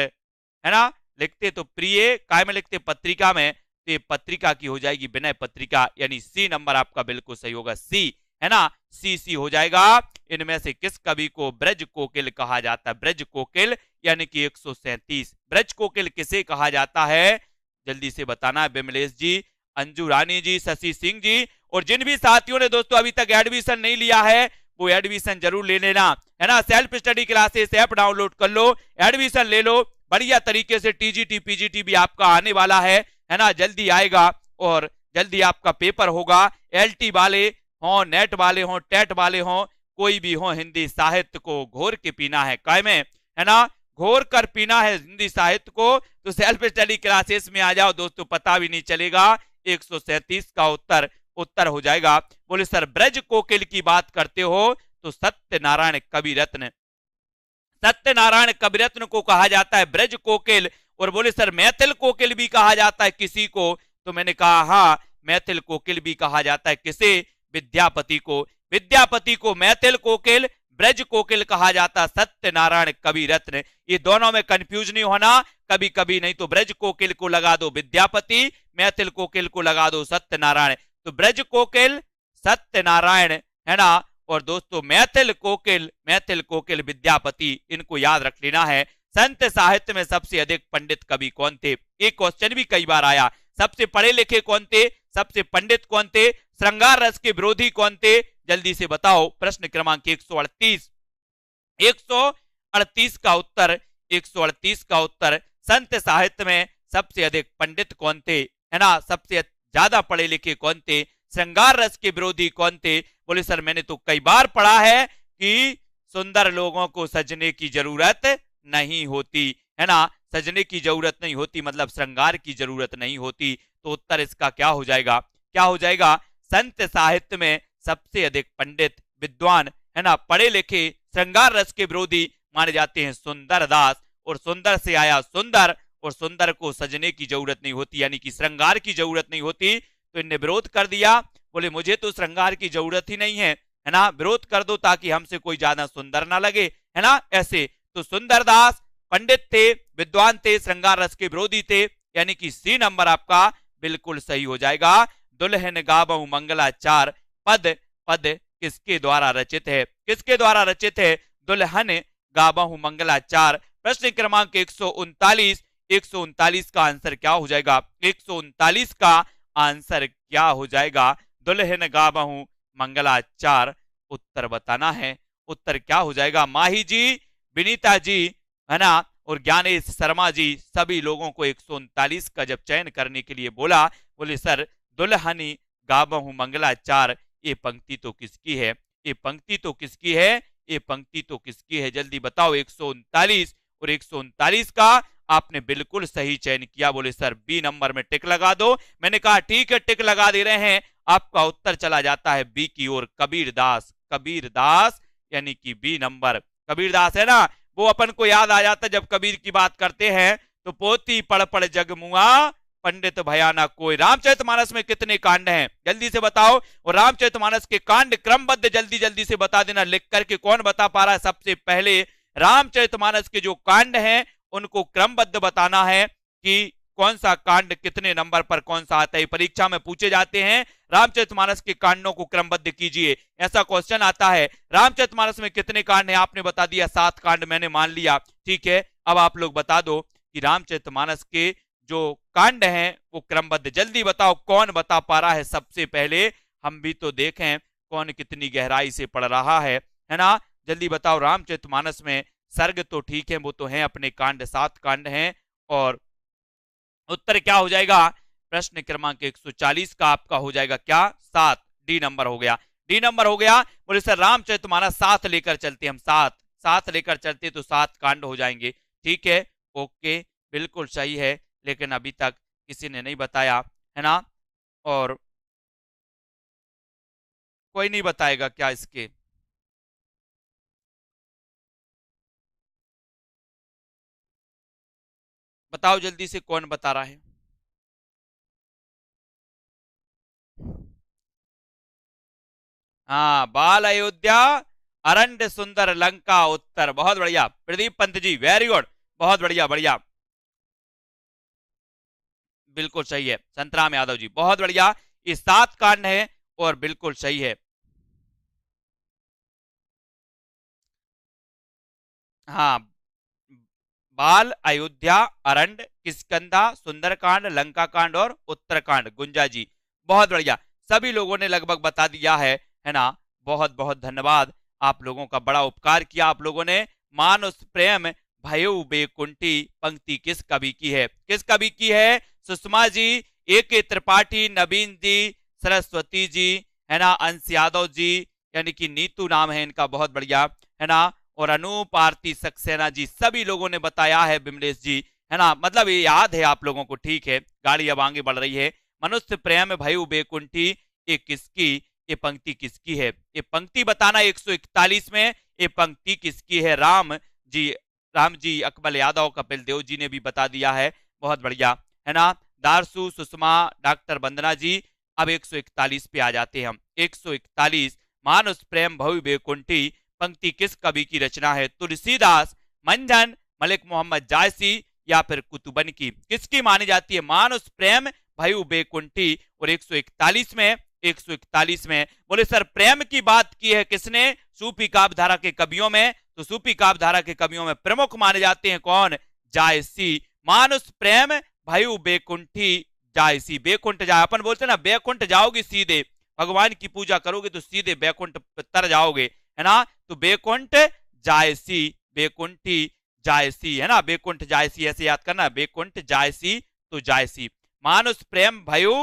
है ना, लिखते तो प्रिय, काय में लिखते पत्रिका में। तो ये पत्रिका की हो जाएगी विनय पत्रिका, यानी सी नंबर आपका बिल्कुल सही होगा, सी, है ना, सी हो जाएगा। इनमें से किस कवि को ब्रज कोकिल कहा जाता है, ब्रज कोकिल, यानी कि 137, ब्रज कोकिल किसे कहा जाता है, जल्दी से बताना है बिमलेश जी, अंजू रानी जी, शशि सिंह जी। और जिन भी साथियों ने दोस्तों अभी तक एडमिशन नहीं लिया है, वो एडमिशन जरूर ले लेना, है ना। Self study classes app download कर लो, एडमिशन ले लो, बढ़िया तरीके से टीजीटी पीजीटी भी आपका आने वाला है ना, जल्दी आएगा और जल्दी आपका पेपर होगा। एलटी वाले हों, नेट वाले हों, टेट वाले हों, कोई भी हो, हिंदी साहित्य को घोर के पीना है, काय में, है ना, घोर कर पीना है हिंदी साहित्य को। तो सेल्फ स्टडी क्लासेस में आ जाओ दोस्तों, पता भी नहीं चलेगा। 137 का उत्तर हो जाएगा। बोले सर ब्रज कोकिल की बात करते हो तो सत्यनारायण कविरत्न को कहा जाता है ब्रज कोकिल। और बोले सर मैथिल कोकिल भी कहा जाता है किसी को, तो मैंने कहा हाँ, मैथिल कोकिल भी कहा जाता है किसे, विद्यापति को मैथिल कोकिल, ब्रज कोकिल कहा जाता है सत्यनारायण कविरत्न। ये दोनों में कंफ्यूज नहीं होना, कभी कभी नहीं तो ब्रज कोकिल को लगा दो विद्यापति, मैथिल कोकिल को लगा दो सत्यनारायण। तो ब्रज कोकिल सत्यनारायण, है ना, और दोस्तों मैथिल कोकिल विद्यापति, इनको याद रख लेना है। संत साहित्य में सबसे अधिक पंडित कवि कौन थे, एक क्वेश्चन भी कई बार आया, सबसे पढ़े लिखे कौन थे, सबसे पंडित कौन थे, श्रृंगार रस के विरोधी कौन थे, जल्दी से बताओ। प्रश्न क्रमांक 138 का उत्तर, 138 का उत्तर, संत साहित्य में सबसे अधिक पंडित कौन थे, है ना, सबसे ज्यादा पढ़े लिखे कौन थे, श्रृंगार रस के विरोधी कौन थे। बोले सर मैंने तो कई बार पढ़ा है कि सुंदर लोगों को सजने की जरूरत नहीं होती, है ना, सजने की जरूरत नहीं होती मतलब श्रृंगार की जरूरत नहीं होती। तो उत्तर इसका क्या हो जाएगा, क्या हो जाएगा, संत साहित्य में सबसे अधिक पंडित विद्वान, है ना, पढ़े लिखे, श्रृंगार रस के विरोधी माने जाते हैं सुंदरदास। और सुंदर से आया सुंदर, और सुंदर को सजने की जरूरत नहीं होती, यानी कि श्रृंगार की जरूरत नहीं होती। तो इनने विरोध कर दिया, बोले मुझे तो श्रृंगार की जरूरत ही नहीं है ना, विरोध कर दो ताकि हमसे कोई ज्यादा सुंदर ना लगे, है ना, ऐसे। तो सुंदरदास पंडित थे, विद्वान थे, श्रृंगार रस के विरोधी थे, यानी कि सी नंबर आपका बिल्कुल सही हो जाएगा। दुल्हन गावहु मंगलाचार, पद किसके द्वारा रचित है, किसके द्वारा रचित है, दुल्हन गावहु मंगलाचार। प्रश्न क्रमांक 139 का आंसर क्या हो जाएगा, 139 का आंसर क्या हो जाएगा, दुल्हन गावहु मंगलाचार। उत्तर बताना है, उत्तर क्या हो जाएगा। माही जी, विनीता जी, है ना, और ज्ञानेश शर्मा जी, सभी लोगों को 139 का जब चयन करने के लिए बोला, बोले सर दुल्हनी गावहु मंगलाचार, ये पंक्ति तो किसकी है, ये पंक्ति तो किसकी है, ये पंक्ति तो किसकी है, जल्दी बताओ। 139 और 139 का आपने बिल्कुल सही चयन किया। बोले सर बी नंबर में टिक लगा दो। मैंने कहा ठीक है, टिक लगा दे रहे हैं। आपका उत्तर चला जाता है बी की ओर, कबीरदास, यानी कि बी नंबर। कबीरदास है ना, वो अपन को याद आ जाता जब कबीर की बात करते हैं तो पोती पढ़ पढ़ जगमुआ, पंडित भयाना कोई। रामचरितमानस में कितने कांड हैं, जल्दी से बताओ। और रामचरितमानस के कांड क्रमबद्ध जल्दी से बता देना, लिख करके। कौन बता पा रहा है सबसे पहले रामचरितमानस के जो कांड हैं उनको क्रमबद्ध बताना है कि कौन सा कांड कितने नंबर पर कौन सा आता है, परीक्षा में पूछे जाते हैं। रामचरितमानस के कांडों को क्रमबद्ध कीजिए, ऐसा क्वेश्चन आता है। रामचरितमानस में कितने कांड हैं, आपने बता दिया 7 कांड, मैंने मान लिया, ठीक है। अब आप लोग बता दो कि रामचरितमानस के जो कांड हैं वो क्रमबद्ध, जल्दी बताओ कौन बता पा रहा है सबसे पहले, हम भी तो देखें कौन कितनी गहराई से पढ़ रहा है ना। जल्दी बताओ, रामचरितमानस में सर्ग तो ठीक है, वो तो हैं अपने कांड, 7 कांड हैं, और उत्तर क्या हो जाएगा, प्रश्न क्रमांक 140 का आपका हो जाएगा क्या, 7, डी नंबर हो गया, डी नंबर हो गया। बोले सर रामचरितमानस 7 लेकर चलते हम, 7 लेकर चलते तो 7 कांड हो जाएंगे, ठीक है, ओके, बिल्कुल सही है, लेकिन अभी तक किसी ने नहीं बताया, है ना, और कोई नहीं बताएगा क्या इसके, बताओ जल्दी से कौन बता रहा है। हाँ, बाल अयोध्या, अरण्य सुंदर लंका उत्तर, बहुत बढ़िया प्रदीप पंत जी, वेरी गुड, बहुत बढ़िया, बढ़िया, बिल्कुल सही है। संतराम यादव जी, बहुत बढ़िया, ये 7 कांड है और बिल्कुल सही है। हाँ, बाल अयोध्या, अरण्य, किष्किंधा, सुंदरकांड, लंका कांड और उत्तरकांड, गुंजा जी, बहुत बढ़िया, सभी लोगों ने लगभग बता दिया है ना, बहुत बहुत धन्यवाद, आप लोगों का बड़ा उपकार किया आप लोगों ने। मानुष प्रेम भयो बेकुंठी पंक्ति किस कवि की है, किस कवि की है, सुषमा जी, ए त्रिपाठी, नवीन जी, सरस्वती जी, है ना, अंश यादव जी, यानी कि नीतू नाम है इनका, बहुत बढ़िया, है ना, और अनूप आरती सक्सेना जी, सभी लोगों ने बताया है, बिमलेश जी, है ना, मतलब ये याद है आप लोगों को, ठीक है, गाड़ी अब आगे बढ़ रही है। मनुष्य प्रेम भयो बेकुंठी, ये किसकी, ये पंक्ति किसकी है, ये पंक्ति बताना 141 में, ये पंक्ति किसकी है, राम जी अकबल यादव, कपिल देव जी ने भी बता दिया है, बहुत बढ़िया, है ना, दारसू, सुषमा, डॉक्टर वंदना जी। अब 141 पे आ जाते हैं हम, 141, मानुष प्रेम भव्य बेकुंठी पंक्ति किस कवि की रचना है, तुलसीदास, मंझन, मलिक मोहम्मद जायसी या फिर कुतुबन की, किसकी मानी जाती है, मानुष प्रेम भयु बेकुंठी। और 141 में, 141 में बोले सर प्रेम की बात की है किसने, सूफी काव्य धारा के कवियों में, तो सूफी काव्य धारा के कवियों में प्रमुख माने जाते हैं कौन, जायसी, मानुष प्रेम भयु बेकुंठी जायसी, बेकुंठ जाए, अपन बोलते ना बेकुंठ जाओगे सीधे, भगवान की पूजा करोगे तो सीधे बैकुंठ तर जाओगे, है ना, तो बेकुंठ जायसी, बेकुंठी जायसी, है ना, बेकुंठ जायसी ऐसे याद करना, बेकुंठ जायसी, तो जायसी, मानुष प्रेम भयो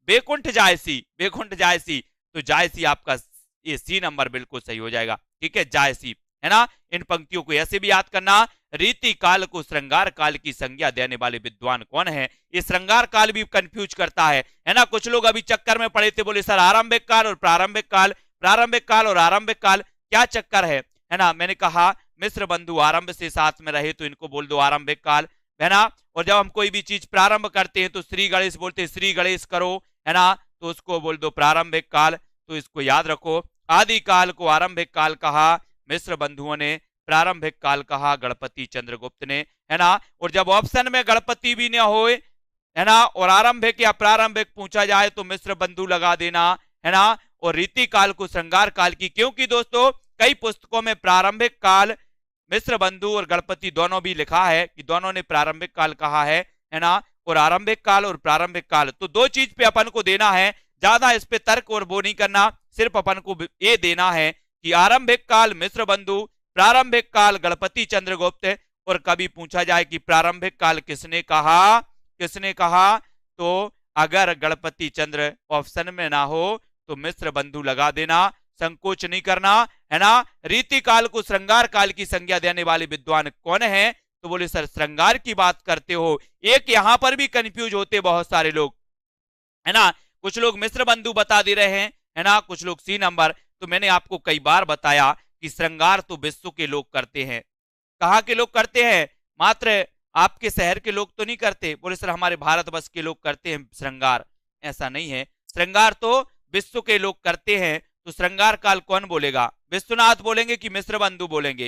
बेकुंठ जायसी, बेकुंठ जायसी, तो जायसी आपका ये सी नंबर बिल्कुल सही हो जाएगा, ठीक है, जायसी, है ना। इन पंक्तियों को ऐसे भी याद करना, रीति काल को श्रृंगार काल की संज्ञा देने वाले विद्वान कौन है, ये श्रृंगार काल भी कंफ्यूज करता है ना, कुछ लोग अभी चक्कर में पड़े थे, बोले सर आरंभिक काल और प्रारंभिक काल, प्रारंभिक काल और आरंभिक काल क्या चक्कर है ना, मैंने कहा मिश्र बंधु आरंभ से साथ में रहे तो इनको बोल दो आरंभिक काल, है ना, और जब हम कोई भी चीज प्रारंभ करते हैं तो श्री गणेश बोलते हैं, श्री गणेश करो, है ना, तो उसको बोल दो प्रारंभिक काल, तो इसको याद रखो। आदि काल को आरंभिक काल कहा, मिश्र बंधुओं ने प्रारंभिक काल कहा, गणपति चंद्रगुप्त ने, है ना, और जब ऑप्शन में गणपति भी न हो, है ना, और आरंभिक या प्रारंभिक पूछा जाए तो मिश्र बंधु लगा देना, है ना, और रीति काल को श्रृंगार काल की, क्योंकि दोस्तों कई पुस्तकों में प्रारंभिक काल मिश्र बंधु और गणपति दोनों भी लिखा है कि दोनों ने प्रारंभिक काल कहा है ना, और आरंभिक काल और प्रारंभिक काल, तो दो चीज पे अपन को देना है, ज्यादा इस पे तर्क और वो नहीं करना, सिर्फ अपन को ये देना है कि आरंभिक काल मिश्र बंधु, प्रारंभिक काल गणपति चंद्रगुप्त, और कभी पूछा जाए कि प्रारंभिक काल किसने कहा, किसने कहा, तो अगर गणपति चंद्र ऑप्शन में ना हो तो मिश्र बंधु लगा देना, संकोच नहीं करना, है ना। रीति काल को श्रृंगार काल की संज्ञा देने वाले विद्वान कौन है, तो बोले सर श्रृंगार की बात करते हो, एक यहां पर भी कंफ्यूज होते बहुत सारे लोग, है ना, कुछ लोग मिश्र बंधु बता दे रहे हैं, है ना, कुछ लोग सी नंबर, तो मैंने आपको कई बार बताया कि श्रृंगार तो विश्व के लोग करते हैं, कहाँ के लोग करते हैं, मात्र आपके शहर के लोग तो नहीं करते, बोले सर हमारे भारतवर्ष के लोग करते हैं श्रृंगार, ऐसा नहीं है, श्रृंगार तो विश्व के लोग करते हैं, तो श्रृंगार काल कौन बोलेगा, विश्वनाथ बोलेंगे कि मिश्र बंधु बोलेंगे,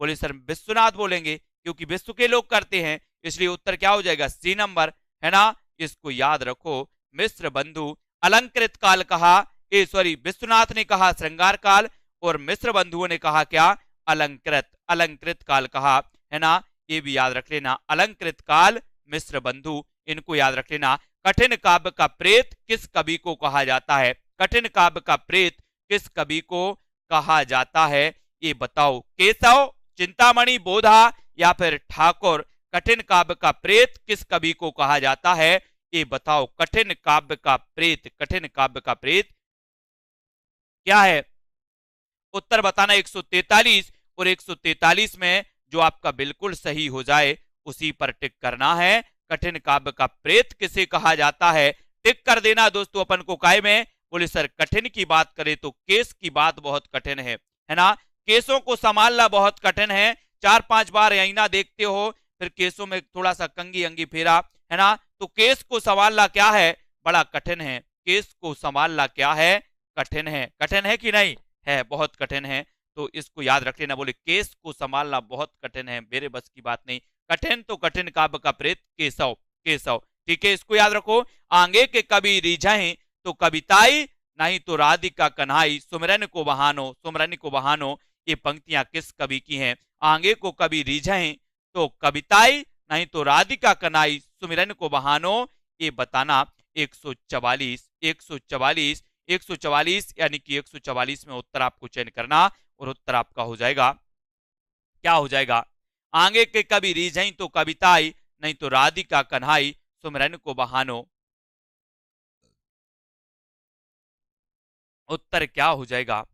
बोले सर विश्वनाथ बोलेंगे क्योंकि विश्व के लोग करते हैं, इसलिए उत्तर क्या हो जाएगा, सी नंबर, है ना, इसको याद रखो। मिश्र बंधु अलंकृत काल कहा, विश्वनाथ ने कहा श्रृंगार काल, और मिश्र बंधुओं ने कहा क्या, अलंकृत काल कहा, है ना, ये भी याद रख लेना, अलंकृत काल, मिश्र बंधु, इनको याद रख लेना। कठिन काव्य का प्रेत किस कवि को कहा जाता है, कठिन काव्य का प्रेत किस कवि को कहा जाता है, ये बताओ। केशव, चिंतामणि, बोधा या फिर ठाकुर। कठिन काव्य का प्रेत किस कवि को कहा जाता है, ये बताओ। कठिन काव्य का प्रेत, कठिन काव्य का प्रेत क्या है, उत्तर बताना 143, और 143 में जो आपका बिल्कुल सही हो जाए उसी पर टिक करना है। कठिन काव्य का प्रेत किसे कहा जाता है, टिक कर देना दोस्तों। अपन को काय में बोले सर कठिन की बात करें तो केस की बात बहुत कठिन है ना, केसों को संभालना बहुत कठिन है। 4-5 बार आईना देखते हो, फिर केसों में थोड़ा सा कंगी अंगी फेरा, है ना, तो केस को संभालना क्या है, बड़ा कठिन है। केस को संभालना क्या है, कठिन है। कठिन है कि नहीं है, बहुत कठिन है। तो इसको याद रख लेना, बोले केस को संभालना बहुत कठिन है, मेरे बस की बात नहीं। कठिन तो कठिन काव्य का प्रेत केशव, केशव, ठीक है, इसको याद रखो। आगे के कवि रिझाएं तो कविताई, नहीं तो राधिका कन्हाई, सुमरन को बहानो, सुमरन को बहानो, ये पंक्तियां किस कवि की हैं। आगे को कवि रिझाएं तो कविताई, नहीं तो राधिका कन्हाई, सुमिरन को बहानो, ये बताना। 144, 144, 144 यानी कि 144 में उत्तर आपको चयन करना, और उत्तर आपका हो जाएगा, क्या हो जाएगा, आगे के कवि रिझाई तो कविताई, नहीं तो राधिका कन्हाई, सुमरन को बहानो। उत्तर क्या हो जाएगा,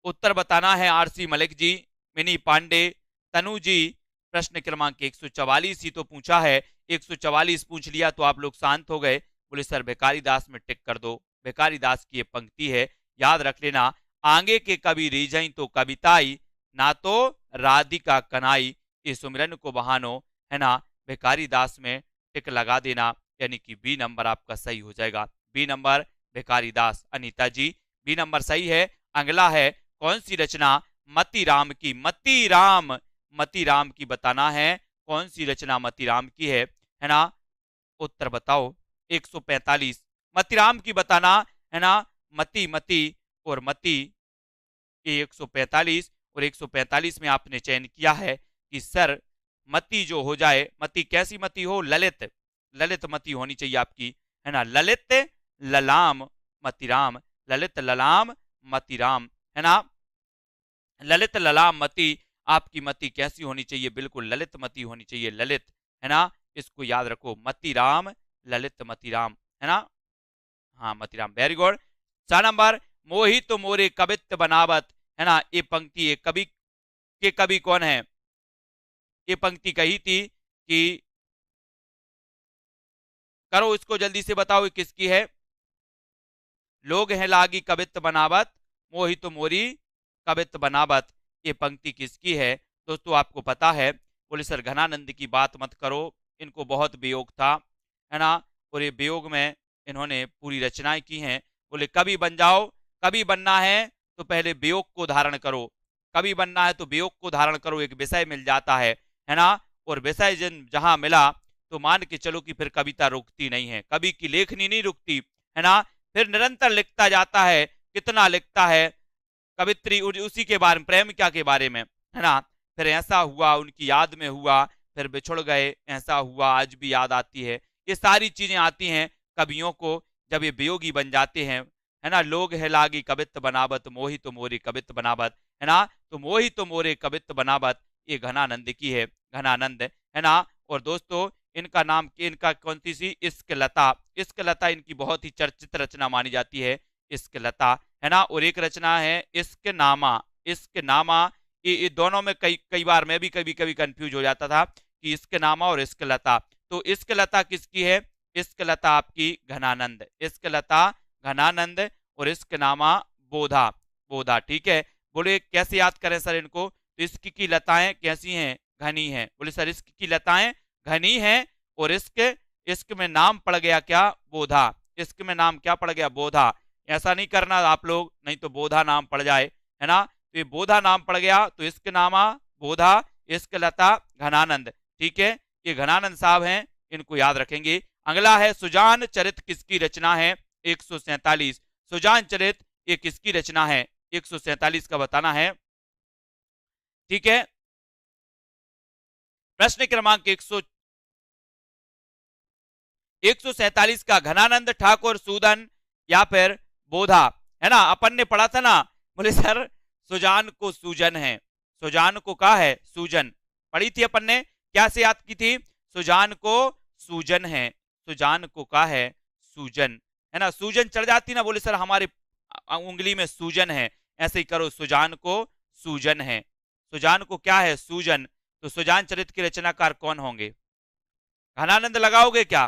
उत्तर बताना है आरसी मलिक जी, मिनी पांडे, तनु जी। प्रश्न क्रमांक 144 ही तो पूछा है, 144 पूछ लिया तो आप लोग शांत हो गए। बोले सर भिखारी दास में टिक कर दो, भिखारी दास की ये पंक्ति है, याद रख लेना। आगे के कवि रिझाई तो कविताई, ना तो राधिका कन्हाई, ये सुमिरन को बहानो, है ना, भिखारी दास में टिक लगा देना, यानी कि बी नंबर आपका सही हो जाएगा। बी नंबर भिखारी दास। अनीता जी बी नंबर सही है। अगला है कौन सी रचना मतीराम की, मतीराम, मतीराम की बताना है, कौन सी रचना मतीराम की है ना, उत्तर बताओ। 145 मतीराम की बताना, है ना, मती मती और मती, ये 145 और 145 में आपने चयन किया है कि सर मती जो हो जाए, मती कैसी मती हो, ललित, ललित मती होनी चाहिए आपकी, है ना, ललित ललाम मतीराम, ललित ललाम मतीराम, है ना, ललित ललाम मती, आपकी मती कैसी होनी चाहिए, बिल्कुल ललित मती होनी चाहिए, ललित, है ना, इसको याद रखो, मतीराम, ललित मतीराम, है ना, हाँ मतीराम, वेरी गुड। 4 नंबर मोही तो मोरे कवित्त बनावत, है ना, ये पंक्ति कवि के कवि कौन है, ये पंक्ति कही थी कि करो इसको जल्दी से बताओ ये किसकी है। लोग हैं लागी कवित्त बनावत, मोही तो मोरी कवित्त बनावत, ये पंक्ति किसकी है दोस्तों, आपको पता है। बोले सर घनानंद की बात मत करो, इनको बहुत वियोग था, है ना, और ये वियोग में इन्होंने पूरी रचनाएं की हैं। बोले कवि बन जाओ, कवि बनना है तो पहले वियोग को धारण करो, कवि बनना है तो वियोग को धारण करो, एक विषय मिल जाता है ना, और विषय जहां मिला तो मान के चलो कि फिर कविता रुकती नहीं है, कवि की लेखनी नहीं रुकती, है ना, फिर निरंतर लिखता जाता है, कितना लिखता है, कवित्री उसी के बारे में, प्रेम क्या के बारे में, है ना, फिर ऐसा हुआ उनकी याद में हुआ, फिर बिछुड़ गए, ऐसा हुआ, आज भी याद आती है, ये सारी चीजें आती हैं कवियों को जब ये वियोगी बन जाते हैं, है ना। लोग है लागी कवित्त बनावत, मोही तो मोरे कवित्त बनावत, है ना, तो मोही तो मोरे कवित्त बनावत, ये घनानंद की है, घनानंद, है ना। और दोस्तों इनका नाम, इनका कौन सी, इश्क लता, इश्क लता इनकी बहुत ही चर्चित रचना मानी जाती है, इश्क लता, है ना। और एक रचना है इश्क नामा, इश्क नामा, ये दोनों में कई बार मैं भी कभी कभी कंफ्यूज हो जाता था कि इश्क नामा और इश्क लता, तो इश्क लता किसकी है, इश्क लता आपकी घनानंद, इश्क लता घनानंद, और इश्क नामा बोधा, बोधा, ठीक है। बोले कैसे याद करें सर इनको, तो इश्क की लताएं कैसी हैं, घनी हैं। बोले सर इश्क की लताएं घनी हैं, और इश्क, इश्क में नाम पड़ गया क्या, बोधा, इश्क में नाम क्या पड़ गया, बोधा। ऐसा नहीं करना आप लोग, नहीं तो बोधा नाम पड़ जाए, है ना, तो ये बोधा नाम पड़ गया, तो इश्क नामा बोधा, इश्क लता घनानंद, ठीक है, ये घनानंद साहब हैं, इनको याद रखेंगे। अगला है सुजान चरित किसकी रचना है? 147। सुजान चरित ये किसकी रचना है? 147 का बताना है। ठीक है, प्रश्न क्रमांक 147 का घनानंद ठाकुर सूदन या फिर बोधा, है ना? अपन ने पढ़ा था ना, बोले सर सुजान को सूजन है, सुजान को कहा है सूजन, पढ़ी थी अपन ने, क्या से याद की थी? सुजान को सूजन है, सुजान को कहा है सूजन, है ना? सूजन चढ़ जाती ना, बोले सर हमारे उंगली में सूजन है, ऐसे ही करो, सुजान को सूजन है, सुजान को क्या है? सूजन। तो सुजान चरित के रचनाकार कौन होंगे? घनानंद लगाओगे क्या?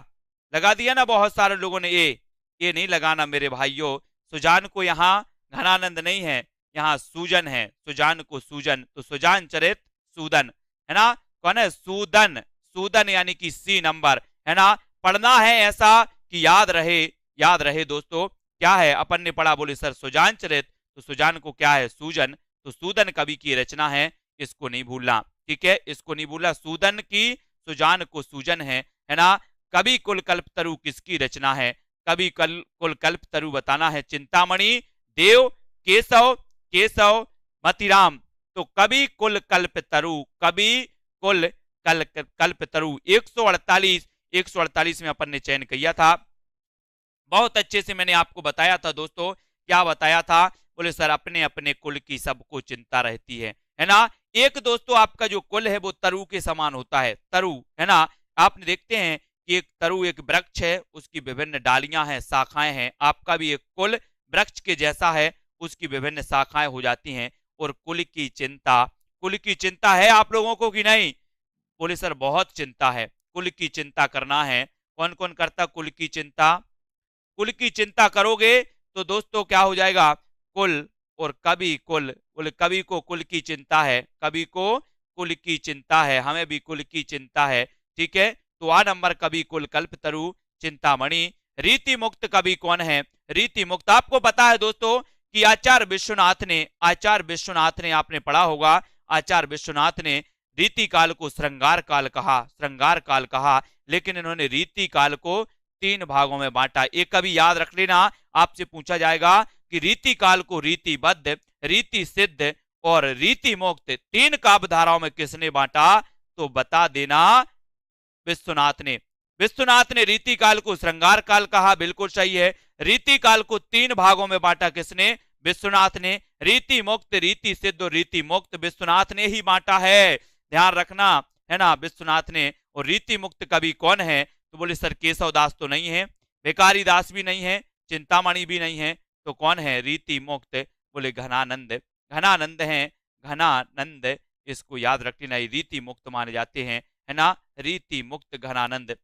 लगा दिया ना बहुत सारे लोगों ने, ये नहीं लगाना मेरे भाइयों, सुजान को यहाँ घनानंद नहीं है, यहाँ सूजन है, सुजान को सूजन, तो सुजान चरित सूदन, है ना? कौन है? सूदन, सूदन यानी कि सी नंबर, है ना? पढ़ना है ऐसा कि याद रहे, याद रहे दोस्तों। क्या है अपन ने पढ़ा? बोले सर सुजान चरित, तो सुजान को क्या है? सूजन, तो सूदन कवि की रचना है, इसको नहीं भूलना, ठीक है? इसको नहीं भूलना, सूदन की सुजान को सूजन है ना? कवि कुल कल्पतरु किसकी रचना है? कवि कुल कल्पतरु बताना है, चिंतामणि, देव, केशव, केशव, मतिराम। तो कवि कुल कल्पतरु, कवि कुल कल्पतरु 148 में अपन ने चयन किया था। बहुत अच्छे से मैंने आपको बताया था दोस्तों, क्या बताया था? बोले सर अपने अपने कुल की सबको चिंता रहती है ना? एक दोस्तों आपका जो कुल है वो तरु के समान होता है, तरु, है ना? आपने देखते हैं कि एक तरु एक वृक्ष है, उसकी विभिन्न डालियां हैं, शाखाएं हैं, आपका भी एक कुल वृक्ष के जैसा है, उसकी विभिन्न शाखाएं हो जाती हैं। और कुल की चिंता, कुल की चिंता है आप लोगों को कि नहीं? बोले सर बहुत चिंता है, कुल की चिंता करना है। कौन कौन करता कुल की चिंता? कुल की चिंता करोगे तो दोस्तों क्या हो जाएगा? कुल और कवि कुल, बोले कवि को कुल की चिंता है, कवि को कुल की चिंता है, हमें भी कुल की चिंता है, ठीक है? तो आ नंबर कवि कुल कल्पतरु चिंतामणि। रीति मुक्त कवि कौन है? रीति मुक्त आपको पता है दोस्तों कि आचार्य विश्वनाथ ने, आचार्य विश्वनाथ ने आपने पढ़ा होगा, आचार्य विश्वनाथ ने रीति काल को श्रृंगार काल कहा, श्रृंगार काल कहा, लेकिन इन्होंने रीति काल को 3 भागों में बांटा। एक कभी याद रख लेना, आपसे पूछा जाएगा कि रीति काल को रीतिबद्ध, रीति सिद्ध और रीति मुक्त 3 काव्य धाराओं में किसने बांटा? तो बता देना, विश्वनाथ ने। विश्वनाथ ने रीति काल को श्रृंगार काल कहा, बिल्कुल सही है। रीति काल को 3 भागों में बांटा किसने? विश्वनाथ ने। रीति मुक्त, रीति सिद्ध और रीति मुक्त विश्वनाथ ने ही बांटा है, ध्यान रखना, है ना? विश्वनाथ ने। और रीति मुक्त कवि कौन है? तो बोले सर केशव दास तो नहीं है, भिखारी दास भी नहीं है, चिंतामणि भी नहीं है, तो कौन है रीति मुक्त? बोले घनानंद, घनानंद है, घनानंद, इसको याद रख लेना, रीति मुक्त माने जाते हैं, है ना? रीति मुक्त घनानंद,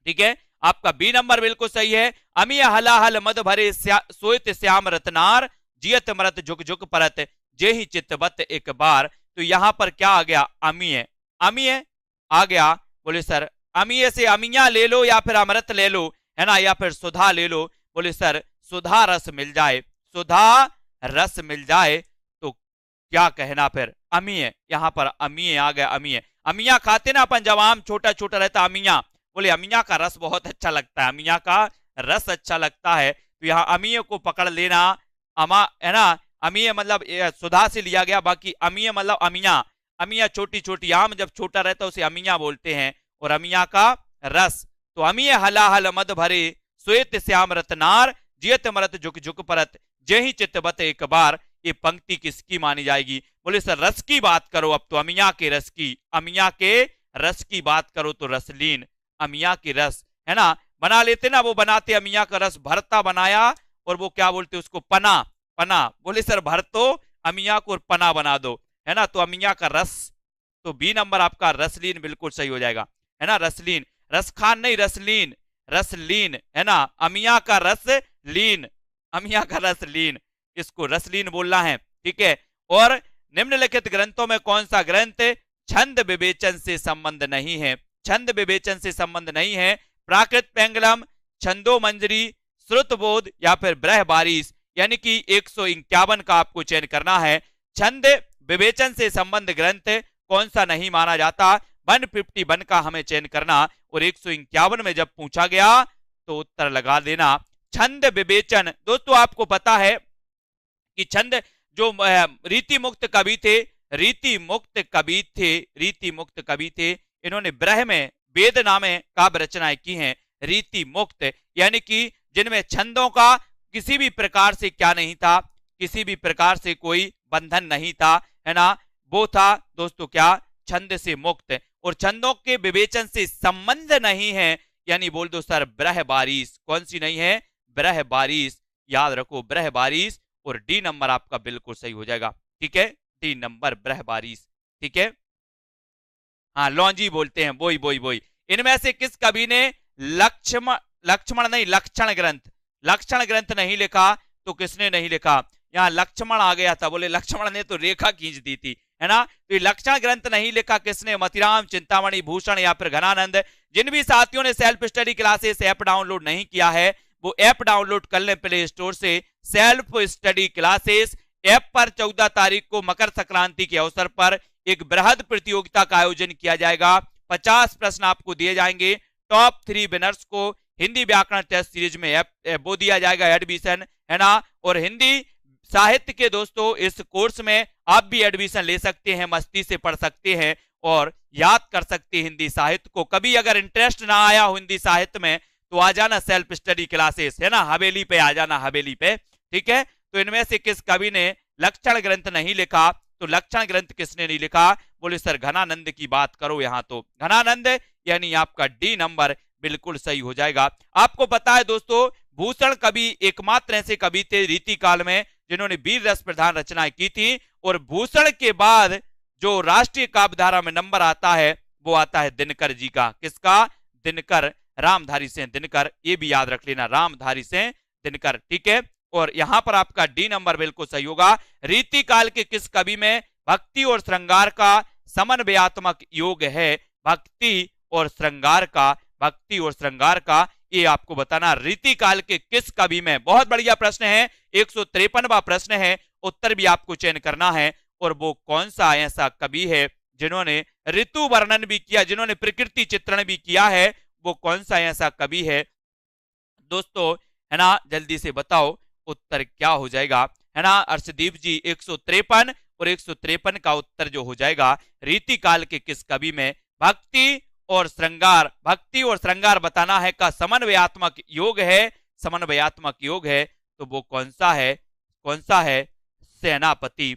ठीक है? आपका बी नंबर बिल्कुल सही है। अमिय हलाहल मद भरे सोइत श्याम रतनार, जियत मरत जुग जुग परत, जे ही चित्तवत एक बार। तो यहां पर क्या आ गया? अमिय, अमिय आ गया। बोले सर अमिय से अमिया ले लो या फिर अमृत ले लो, है ना? या फिर सुधा ले लो। बोले सर सुधा रस मिल जाए, सुधा रस मिल जाए तो क्या कहना फिर? अमिय, यहां पर अमिय आ गया, अमिय। अमिया खाते ना अपन जब आम छोटा छोटा रहता, अमिया, बोले अमिया का रस बहुत अच्छा लगता है, अमिया का रस अच्छा लगता है, तो यहाँ अमिय को पकड़ लेना। अमा, है ना? अमिय मतलब सुधा से लिया गया, बाकी अमिय मतलब अमिया, अमिया छोटी छोटी, आम जब छोटा रहता है उसे अमिया बोलते हैं, और अमिया का रस। तो अमिय हलाहल मद भरे श्वेत श्याम रतनार, जियत मरत जुग जुग परत, जेहि चित्तवत एक बार। ये पंक्ति किसकी मानी जाएगी? बोले सर रस की बात करो, अब तो अमिया के रस की, अमिया के रस की बात करो तो रसलीन, अमिया के रस, है ना? बना लेते ना, वो बनाते अमिया का रस, भरता बनाया, और वो क्या बोलते उसको? पना, पना। बोले सर भर तो अमिया को और पना बना दो, है ना? तो अमिया का रस, तो बी नंबर आपका रसलीन बिल्कुल सही हो जाएगा, है ना? रसलीन, रसखान नहीं, रसलीन, रसलीन, है ना? अमिया का रस लीन, अमिया का रस लीन, इसको रसलीन बोलना है, ठीक है? और निम्नलिखित ग्रंथों में कौन सा ग्रंथ छंद विवेचन से संबंध नहीं है? छंद विवेचन से संबंध नहीं है। प्राकृत पेंगलम, छंदो मंजरी, श्रुतबोध या फिर ब्रह बारिश, यानी कि 151 का आपको चयन करना है। छंद विवेचन से संबंध ग्रंथ कौन सा नहीं माना जाता? 151 का हमें चयन करना, और 151 में जब पूछा गया तो उत्तर लगा देना छंद विवेचन। दोस्तों आपको पता है कि छंद जो रीति मुक्त कवि थे, रीति मुक्त कवि थे, इन्होंने ब्रह में वेद नामे काव्य रचनाएं की हैं रीति मुक्त, यानी कि जिनमें छंदों का किसी भी प्रकार से क्या नहीं था, किसी भी प्रकार से कोई बंधन नहीं था, है ना, वो था दोस्तों क्या, छंद से मुक्त, और छंदों के विवेचन से संबंध नहीं है, यानी बोल दो सर ब्रह बारिश। कौन सी नहीं है, ब्रह बारिश, याद रखो ब्रह बारिश, और डी नंबर आपका बिल्कुल सही हो जाएगा। ठीक है, डी नंबर ब्रह बारिश। ठीक है, हाँ लौंजी बोलते हैं, बोई बोई बोई। इनमें से किस कवि ने लक्ष्मण नहीं लक्षण ग्रंथ नहीं लिखा, तो किसने नहीं लिखा, यहाँ लक्ष्मण आ गया था, बोले लक्ष्मण ने तो रेखा खींच दी थी, है ना, तो ये लक्षण ग्रंथ नहीं लिखा किसने, मतिराम, चिंतामणि भूषण या फिर घनानंद। जिन भी साथियों ने self study classes app download नहीं किया है वो ऐप डाउनलोड कर लें प्ले स्टोर से। सेल्फ स्टडी क्लासेस ऐप पर 14 तारीख को मकर संक्रांति के अवसर पर एक बृहद प्रतियोगिता का आयोजन किया जाएगा। 50 प्रश्न आपको दिए जाएंगे। टॉप 3 विनर्स को हिंदी व्याकरण टेस्ट सीरीज में वो दिया जाएगा एडमिशन, है ना, और हिंदी साहित्य के दोस्तों इस कोर्स में आप भी एडमिशन ले सकते हैं, मस्ती से पढ़ सकते हैं और याद कर सकते हैं हिंदी साहित्य को। कभी अगर इंटरेस्ट ना आया हो हिंदी साहित्य में तो आ जाना सेल्फ स्टडी क्लासेस, है ना, हवेली पे आ जाना, हवेली पे। ठीक है, तो इनमें से किस कवि ने लक्षण ग्रंथ नहीं लिखा, तो लक्षण ग्रंथ किसने नहीं लिखा, बोले सर घनानंद की बात करो यहाँ, तो घनानंद यानी आपका डी नंबर बिल्कुल सही हो जाएगा। आपको पता है दोस्तों भूषण कवि एकमात्र ऐसे कवि थे रीति काल में जिन्होंने वीर रस प्रधान रचनाएं की थी, और भूषण के बाद जो राष्ट्रीय काव्य धारा में नंबर आता है वो आता है दिनकर जी का। किसका, दिनकर, रामधारी सिंह दिनकर, ये भी याद रख लेना, रामधारी सिंह दिनकर। ठीक है, और यहां पर आपका डी नंबर बिल्कुल सही होगा। रीति काल के किस कवि में भक्ति और श्रृंगार का समन्वयात्मक योग है, भक्ति और श्रृंगार का, ये आपको बताना रीति काल के किस कवि में। बहुत बढ़िया प्रश्न है, 153वां प्रश्न है, उत्तर भी आपको चयन करना है, और वो कौन सा ऐसा कवि है जिन्होंने ऋतु वर्णन भी किया, जिन्होंने प्रकृति चित्रण भी किया है, वो कौन सा ऐसा कवि है दोस्तों, है ना, जल्दी से बताओ उत्तर क्या हो जाएगा, है ना, अर्शदीप जी 153, और 153 का उत्तर जो हो जाएगा रीति काल के किस कवि में भक्ति और श्रृंगार बताना है का समन्वयात्मक योग है, तो वो कौन सा है, सेनापति,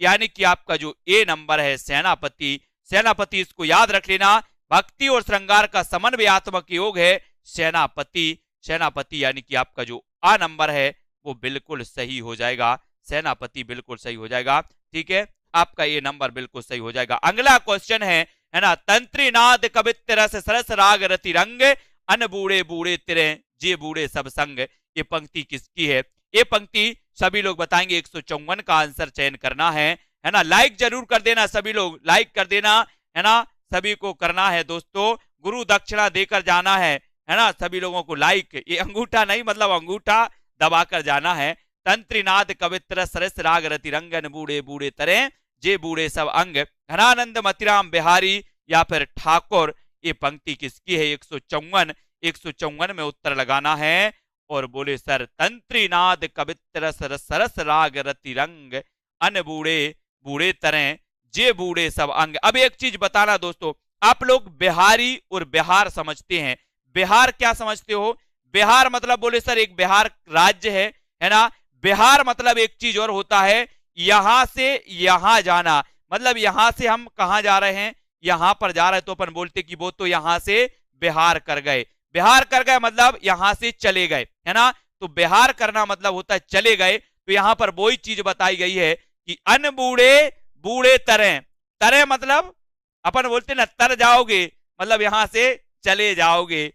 यानी कि आपका जो ए नंबर है सेनापति, इसको याद रख लेना, भक्ति और श्रृंगार का समन्वयात्मक योग है सेनापति, यानी कि आपका जो आ नंबर है वो बिल्कुल सही हो जाएगा, सेनापति बिल्कुल सही हो जाएगा। ठीक है, आपका ये नंबर बिल्कुल सही हो जाएगा। अगला क्वेश्चन है ना, तंत्री नाद कवित्त रस सरस राग रति रंग, अन बूढ़े बूढ़े तिरे जे बूढ़े सब संग। ये पंक्ति किसकी है, ये पंक्ति सभी लोग बताएंगे। 154 का आंसर चयन करना है ना, लाइक जरूर कर देना, सभी लोग लाइक कर देना, है ना, सभी को करना है दोस्तों, गुरु दक्षिणा देकर जाना है ना, सभी लोगों को लाइक, ये अंगूठा नहीं मतलब अंगूठा दबाकर जाना है। तंत्रीनाद कवित्र सरस राग रति रंगन बूढ़े बूढ़े तरे जे बूढ़े सब अंग, घनानंद मतिराम बिहारी या फिर ठाकुर, ये पंक्ति किसकी है, 154 में उत्तर लगाना है, और बोले सर तंत्रीनाद कवित्र सरस राग रति रंग अन बूढ़े बूढ़े तरे जे बूढ़े सब अंग। अब एक चीज बताना दोस्तों, आप लोग बिहारी और बिहार समझते हैं, बिहार क्या समझते हो, बिहार मतलब बोले सर एक बिहार राज्य है ना, बिहार मतलब एक चीज और होता है, यहां से यहां जाना, मतलब यहां से हम कहां जा रहे हैं, यहां पर जा रहे हैं, तो अपन बोलते कि वो तो यहां से बिहार कर गए, मतलब यहां से चले गए, है ना, तो बिहार करना मतलब होता है चले गए। तो यहां पर वही चीज बताई गई है कि अन बूढ़े बूढ़े तरे मतलब अपन बोलते ना तर जाओगे, मतलब यहां से चले जाओगे,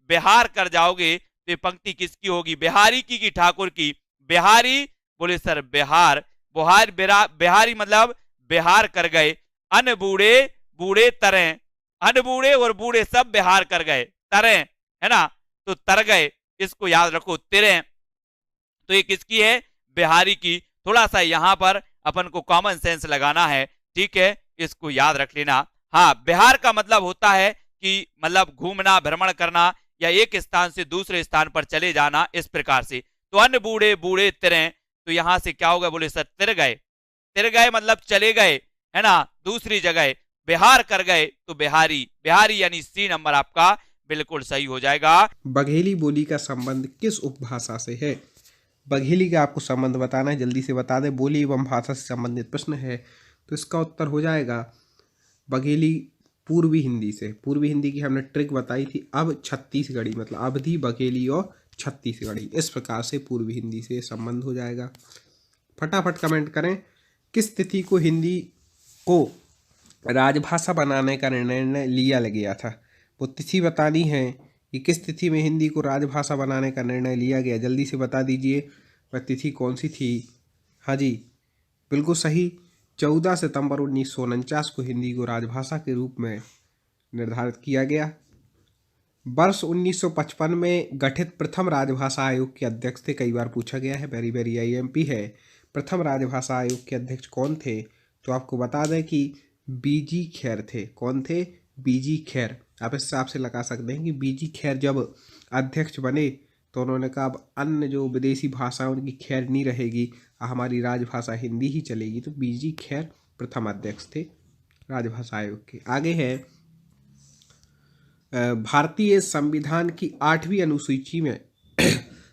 बिहार कर जाओगे। तो ये पंक्ति किसकी होगी, बिहारी की ठाकुर की। बिहारी बोले सर बिहारी मतलब बिहार कर गए, अन बूढ़े बूढ़े तरे, अन बूढ़े और बूढ़े सब बिहार कर गए, तरे, है ना, तो तर गए, इसको याद रखो, तिरे, तो ये किसकी है, बिहारी की। थोड़ा सा यहां पर अपन को कॉमन सेंस लगाना है, ठीक है, इसको याद रख लेना। हाँ, बिहार का मतलब होता है कि मतलब घूमना, भ्रमण करना या एक स्थान से दूसरे स्थान पर चले जाना, इस प्रकार से। तो अन्न बूढ़े बूढ़े तिरें, तो यहां से क्या होगा बोले सर, तिर गए। तिर गए मतलब चले गए, है ना, दूसरी जगह। बिहार कर गए तो बिहारी, बिहारी यानी सी नंबर आपका बिल्कुल सही हो जाएगा।
बघेली बोली का संबंध किस उपभाषा से है? बघेली का आपको संबंध बताना है, जल्दी से बता दें। बोली एवं भाषा से संबंधित प्रश्न है, तो इसका उत्तर हो जाएगा बघेली पूर्वी हिंदी से। पूर्वी हिंदी की हमने ट्रिक बताई थी। अब छत्तीसगढ़ी मतलब अवधी, बघेली और छत्तीसगढ़ी, इस प्रकार से पूर्वी हिंदी से संबंध हो जाएगा। फटाफट कमेंट करें, किस तिथि को हिंदी को राजभाषा बनाने का निर्णय लिया गया था? वो तिथि बतानी है कि किस तिथि में हिंदी को राजभाषा बनाने का निर्णय लिया गया, जल्दी से बता दीजिए। वह तिथि कौन सी थी? हाँ जी, बिल्कुल सही, 14 सितंबर 1949 को हिंदी को राजभाषा के रूप में निर्धारित किया गया। वर्ष 1955 में गठित प्रथम राजभाषा आयोग के अध्यक्ष थे, कई बार पूछा गया है, वेरी वेरी IMP है। प्रथम राजभाषा आयोग के अध्यक्ष कौन थे? तो आपको बता दें कि BG खैर थे। कौन थे? BG खैर। आप इस हिसाब से लगा सकते हैं कि BG खैर जब अध्यक्ष बने तो उन्होंने कहा अब अन्य जो विदेशी भाषा उनकी खैर नहीं रहेगी, हमारी राजभाषा हिंदी ही चलेगी। तो BG खैर प्रथम अध्यक्ष थे राजभाषा आयोग के। आगे है, भारतीय संविधान की 8वीं अनुसूची में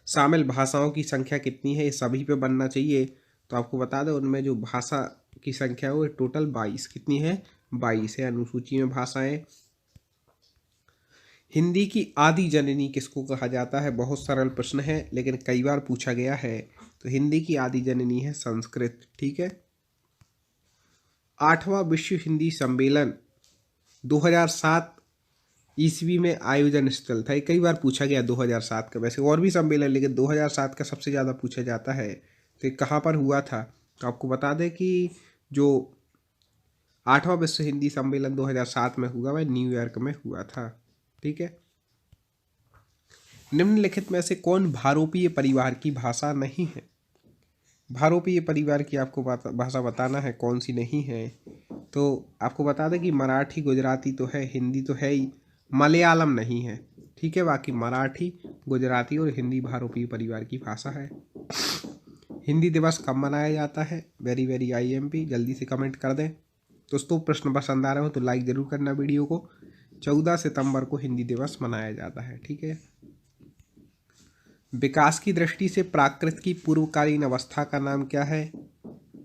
शामिल भाषाओं की संख्या कितनी है? ये सभी पे बनना चाहिए। तो आपको बता दें, उनमें जो भाषा की संख्या है वो टोटल 22। कितनी है? 22 है अनुसूची में भाषाएं। हिंदी की आदि जननी किसको कहा जाता है? बहुत सरल प्रश्न है, लेकिन कई बार पूछा गया है। तो हिंदी की आदि जननी है संस्कृत। ठीक है। 8वां विश्व हिंदी सम्मेलन 2007 ईस्वी में आयोजन स्थल था। कई बार पूछा गया 2007 का, वैसे और भी सम्मेलन, लेकिन 2007 का सबसे ज़्यादा पूछा जाता है। तो ये कहाँ पर हुआ था? तो आपको बता दें कि जो 8वां विश्व हिंदी सम्मेलन 2007 में हुआ वह न्यूयॉर्क में हुआ था। ठीक है। निम्नलिखित में से कौन भारोपीय परिवार की भाषा नहीं है? भारोपीय परिवार की आपको भाषा बताना है, कौन सी नहीं है। तो आपको बता दें कि मराठी, गुजराती तो है, हिंदी तो है ही, मलयालम नहीं है। ठीक है, बाकी मराठी, गुजराती और हिंदी भारोपीय परिवार की भाषा है। हिंदी दिवस कब मनाया जाता है? वेरी वेरी IMP, जल्दी से कमेंट कर दें। दोस्तों, प्रश्न पसंद आ रहे हो तो लाइक जरूर करना वीडियो को। 14 सितंबर को हिंदी दिवस मनाया जाता है। ठीक है। विकास की दृष्टि से प्राकृत की पूर्वकालीन अवस्था का नाम क्या है?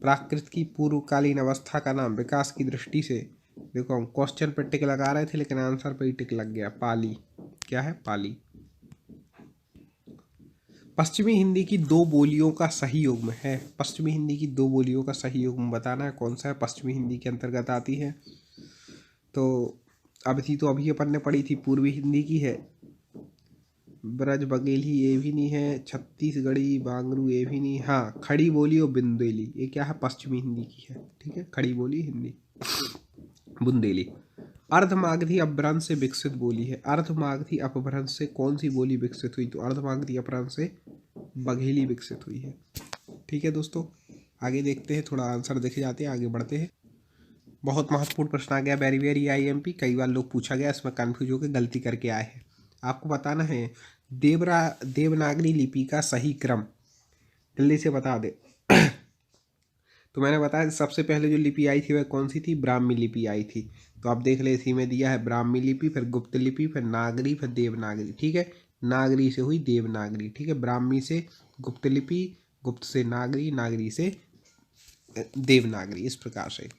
प्राकृत की पूर्वकालीन अवस्था का नाम विकास की दृष्टि से, देखो हम क्वेश्चन पर टिक लगा रहे थे लेकिन आंसर पर ही टिक लग गया, पाली। क्या है? पाली। पश्चिमी हिंदी की 2 बोलियों का सही युग्म है। पश्चिमी हिंदी की 2 बोलियों का सही युग्म बताना है, कौन सा है? पश्चिमी हिंदी के अंतर्गत आती है। तो अभी अपन ने पढ़ी थी, पूर्वी हिंदी की है। ब्रज बघेली ये भी नहीं है, छत्तीसगढ़ी बांगरू ये भी नहीं। हाँ, खड़ी बोली और बुंदेली, ये क्या है? पश्चिमी हिंदी की है। ठीक है, खड़ी बोली हिंदी, बुंदेली। अर्धमागधी अपभ्रंश से विकसित बोली है। अर्धमागधी अपभ्रंश से कौन सी बोली विकसित हुई? तो अर्धमागधी अपभ्रंश से बघेली विकसित हुई है। ठीक है दोस्तों, आगे देखते हैं, थोड़ा आंसर देखे जाते हैं, आगे बढ़ते हैं। बहुत महत्वपूर्ण प्रश्न आ गया, वेरी वेरी IMP, कई बार लोग पूछा गया, इसमें कन्फ्यूज होकर गलती करके आए हैं। आपको बताना है देवनागरी लिपि का सही क्रम, जल्दी से बता दे। तो मैंने बताया सबसे पहले जो लिपि आई थी वह कौन सी थी? ब्राह्मी लिपि आई थी। तो आप देख ले, इसी में दिया है ब्राह्मी लिपि, फिर गुप्त लिपि, फिर नागरी, फिर देवनागरी। ठीक है, नागरी से हुई देवनागरी। ठीक है, ब्राह्मी से गुप्त लिपि, गुप्त से नागरी, नागरी से देवनागरी, इस प्रकार से।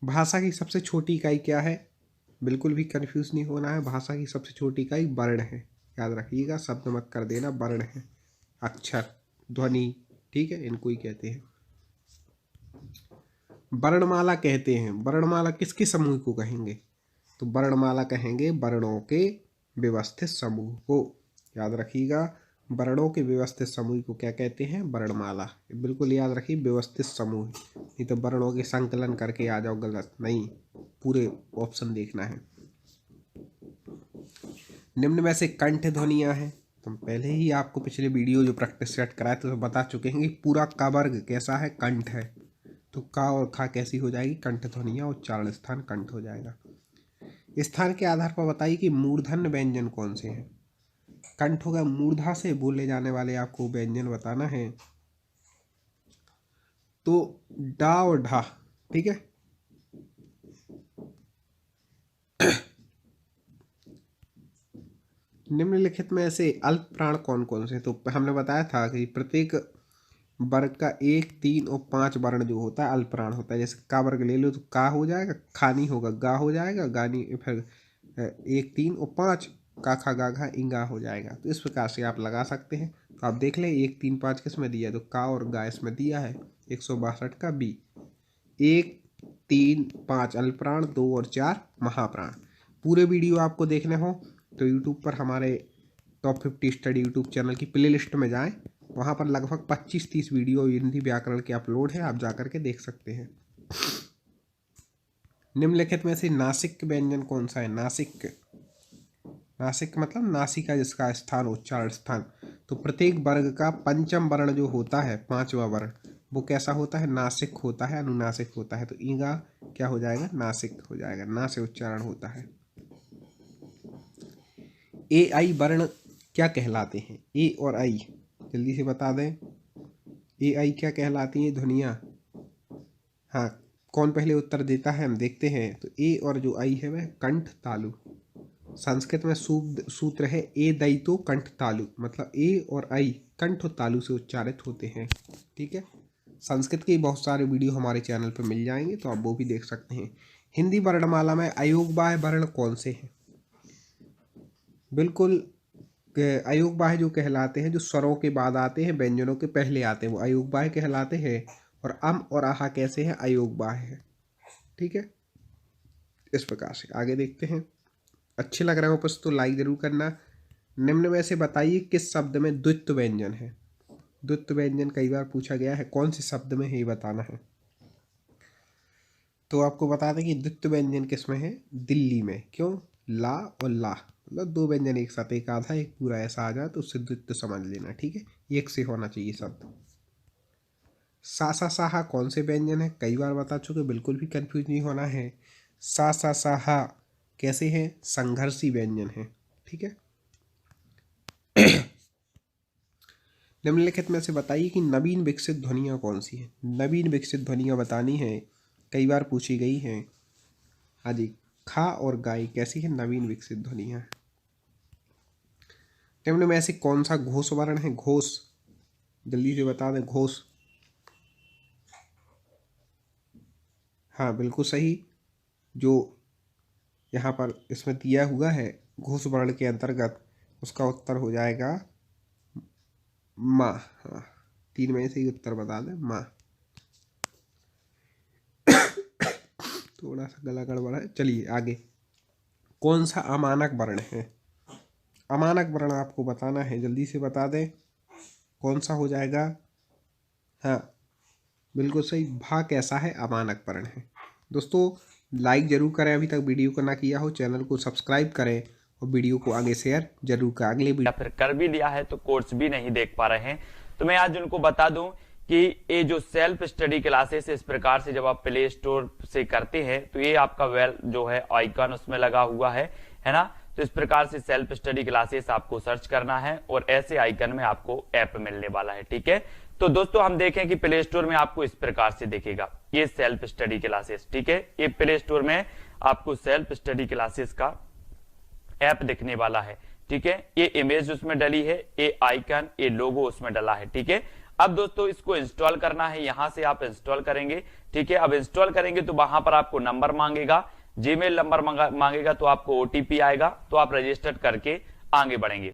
भाषा की सबसे छोटी इकाई क्या है? बिल्कुल भी कंफ्यूज नहीं होना है, भाषा की सबसे छोटी इकाई वर्ण है। याद रखिएगा, शब्द मत कर देना, वर्ण है, अक्षर, ध्वनि। ठीक है, इनको ही कहते हैं वर्णमाला कहते हैं। वर्णमाला किसके समूह को कहेंगे? तो वर्णमाला कहेंगे वर्णों के व्यवस्थित समूह को। याद रखिएगा, वर्णों के व्यवस्थित समूह को क्या कहते हैं? वर्णमाला। बिल्कुल याद रखिए, व्यवस्थित समूह, नहीं तो वर्णों के संकलन करके आ जाओ, गलत नहीं, पूरे ऑप्शन देखना है। निम्न में से कंठ ध्वनियां हैं। तो पहले ही आपको पिछले वीडियो जो प्रैक्टिस सेट कराए तो बता चुके हैं कि पूरा का वर्ग कैसा है? कंठ है। तो का और खा कैसी हो जाएगी, कंठ ध्वनियाँ, उच्चारण स्थान कंठ हो जाएगा। स्थान के आधार पर बताइए कि मूर्धन्य व्यंजन कौन से हैं। कंठ होगा मूर्धा से बोले जाने वाले आपको व्यंजन बताना है, तो डा और ढा, ठीक है। निम्नलिखित में से अल्प प्राण कौन कौन से, तो हमने बताया था कि प्रत्येक वर्ग का 1, 3 और 5 वर्ण जो होता है अल्प प्राण होता है। जैसे का वर्ग ले लो तो का हो जाएगा, खानी होगा गा हो जाएगा, गानी, फिर 1, 3 और 5 का खा गा घा इंगा हो जाएगा। तो इस प्रकार से आप लगा सकते हैं। तो आप देख लें 1, 3, 5 किस में दिया, तो का और गा इसमें दिया है 162 का बी। 1, 3, 5 अल्प प्राण, 2 और 4 महाप्राण। पूरे वीडियो आपको देखने हो तो यूट्यूब पर हमारे टॉप 50 स्टडी यूट्यूब चैनल की प्ले लिस्ट में जाएँ, वहाँ पर लगभग 25-30 वीडियो हिंदी व्याकरण के अपलोड है, आप जाकर के देख सकते हैं। निम्नलिखित में से नासिक व्यंजन कौन सा है। नासिक, नासिक मतलब नासिका जिसका स्थान उच्चारण स्थान। तो प्रत्येक वर्ग का पंचम वर्ण जो होता है, 5वां वर्ण, वो कैसा होता है, नासिक होता है, अनुनासिक होता है। तो ईगा क्या हो जाएगा, नासिक हो जाएगा, ना से उच्चारण होता है। ए आई वर्ण क्या कहलाते हैं, ए और आई जल्दी से बता दें। ए आई क्या कहलाती हैं ध्वनियाँ। हाँ, कौन पहले उत्तर देता है हम देखते हैं। तो ए और जो आई है वह कंठ तालु। संस्कृत में सूत्र है ए दयितो कंठ तालु, मतलब ए और आई कंठ और तालु से उच्चारित होते हैं, ठीक है। संस्कृत के बहुत सारे वीडियो हमारे चैनल पर मिल जाएंगे, तो आप वो भी देख सकते हैं। हिंदी वर्णमाला में अयोगबाह्य वर्ण कौन से हैं। बिल्कुल अयोगबाह्य जो कहलाते हैं, जो स्वरों के बाद आते हैं, व्यंजनों के पहले आते हैं, वो अयोगबाह्य कहलाते हैं। और अम और आहा कैसे हैं, अयोगबाह्य है, ठीक है। इस प्रकार से आगे देखते हैं। अच्छे लग रहे हो बस तो लाइक जरूर करना। निम्न में से बताइए किस शब्द में द्वित्व व्यंजन है। द्वित्व व्यंजन कई बार पूछा गया है, कौन से शब्द में है ये बताना है। तो आपको बता दें कि द्वित्व व्यंजन किस में है, दिल्ली में। क्यों, ला और ला, मतलब 2 व्यंजन एक साथ, एक आधा एक पूरा ऐसा आ जाए तो उससे द्वित्व समझ लेना, ठीक है। एक से होना चाहिए शब्द। सा सा साहा कौन से व्यंजन है, कई बार बता चुके, बिल्कुल भी कंफ्यूज नहीं होना है। सा सा साहा कैसे है, संघर्षी व्यंजन है, ठीक है। निम्नलिखित में से बताइए कि नवीन विकसित ध्वनियाँ कौन सी हैं। नवीन विकसित ध्वनियाँ बतानी है, कई बार पूछी गई हैं। हाँ जी, खा और गाय कैसी है, नवीन विकसित ध्वनियाँ। निम्न में से कौन सा घोष वर्ण है, घोष जल्दी से बता दें, घोष। हाँ बिल्कुल सही, जो यहाँ पर इसमें दिया हुआ है घोष वर्ण के अंतर्गत, उसका उत्तर हो जाएगा माँ। हाँ, 3 में से ही उत्तर बता दें, माँ। थोड़ा सा गला गड़बड़ है, चलिए आगे। कौन सा अमानक वर्ण है, अमानक वर्ण आपको बताना है, जल्दी से बता दें कौन सा हो जाएगा। हाँ बिल्कुल सही, भा कैसा है, अमानक वर्ण है। दोस्तों लाइक जरूर करें, अभी तक वीडियो को ना किया हो चैनल को सब्सक्राइब करें और वीडियो को आगे शेयर जरूर करें। अगले
या फिर कर भी लिया है तो कोर्स भी नहीं देख पा रहे हैं, तो मैं आज उनको बता दूं कि ये जो सेल्फ स्टडी क्लासेस इस प्रकार से जब आप प्ले स्टोर से करते हैं तो ये आपका वेल जो है आइकन उसमें लगा हुआ है ना। तो इस प्रकार से सेल्फ स्टडी क्लासेस आपको सर्च करना है और ऐसे आइकन में आपको ऐप मिलने वाला है, ठीक है। तो दोस्तों हम देखें कि प्ले स्टोर में आपको इस प्रकार से दिखेगा ये सेल्फ स्टडी क्लासेस, ठीक है। ये प्ले स्टोर में आपको सेल्फ स्टडी क्लासेस का ऐप दिखने वाला है, ठीक है। ये इमेज उसमें डली है, ये आइकन, ये लोगो उसमें डला है, ठीक है। अब दोस्तों इसको इंस्टॉल करना है, यहां से आप इंस्टॉल करेंगे, ठीक है। अब इंस्टॉल करेंगे तो वहां पर आपको नंबर मांगेगा, जीमेल नंबर मांगेगा, तो आपको ओटीपी आएगा, तो आप रजिस्टर करके आगे बढ़ेंगे।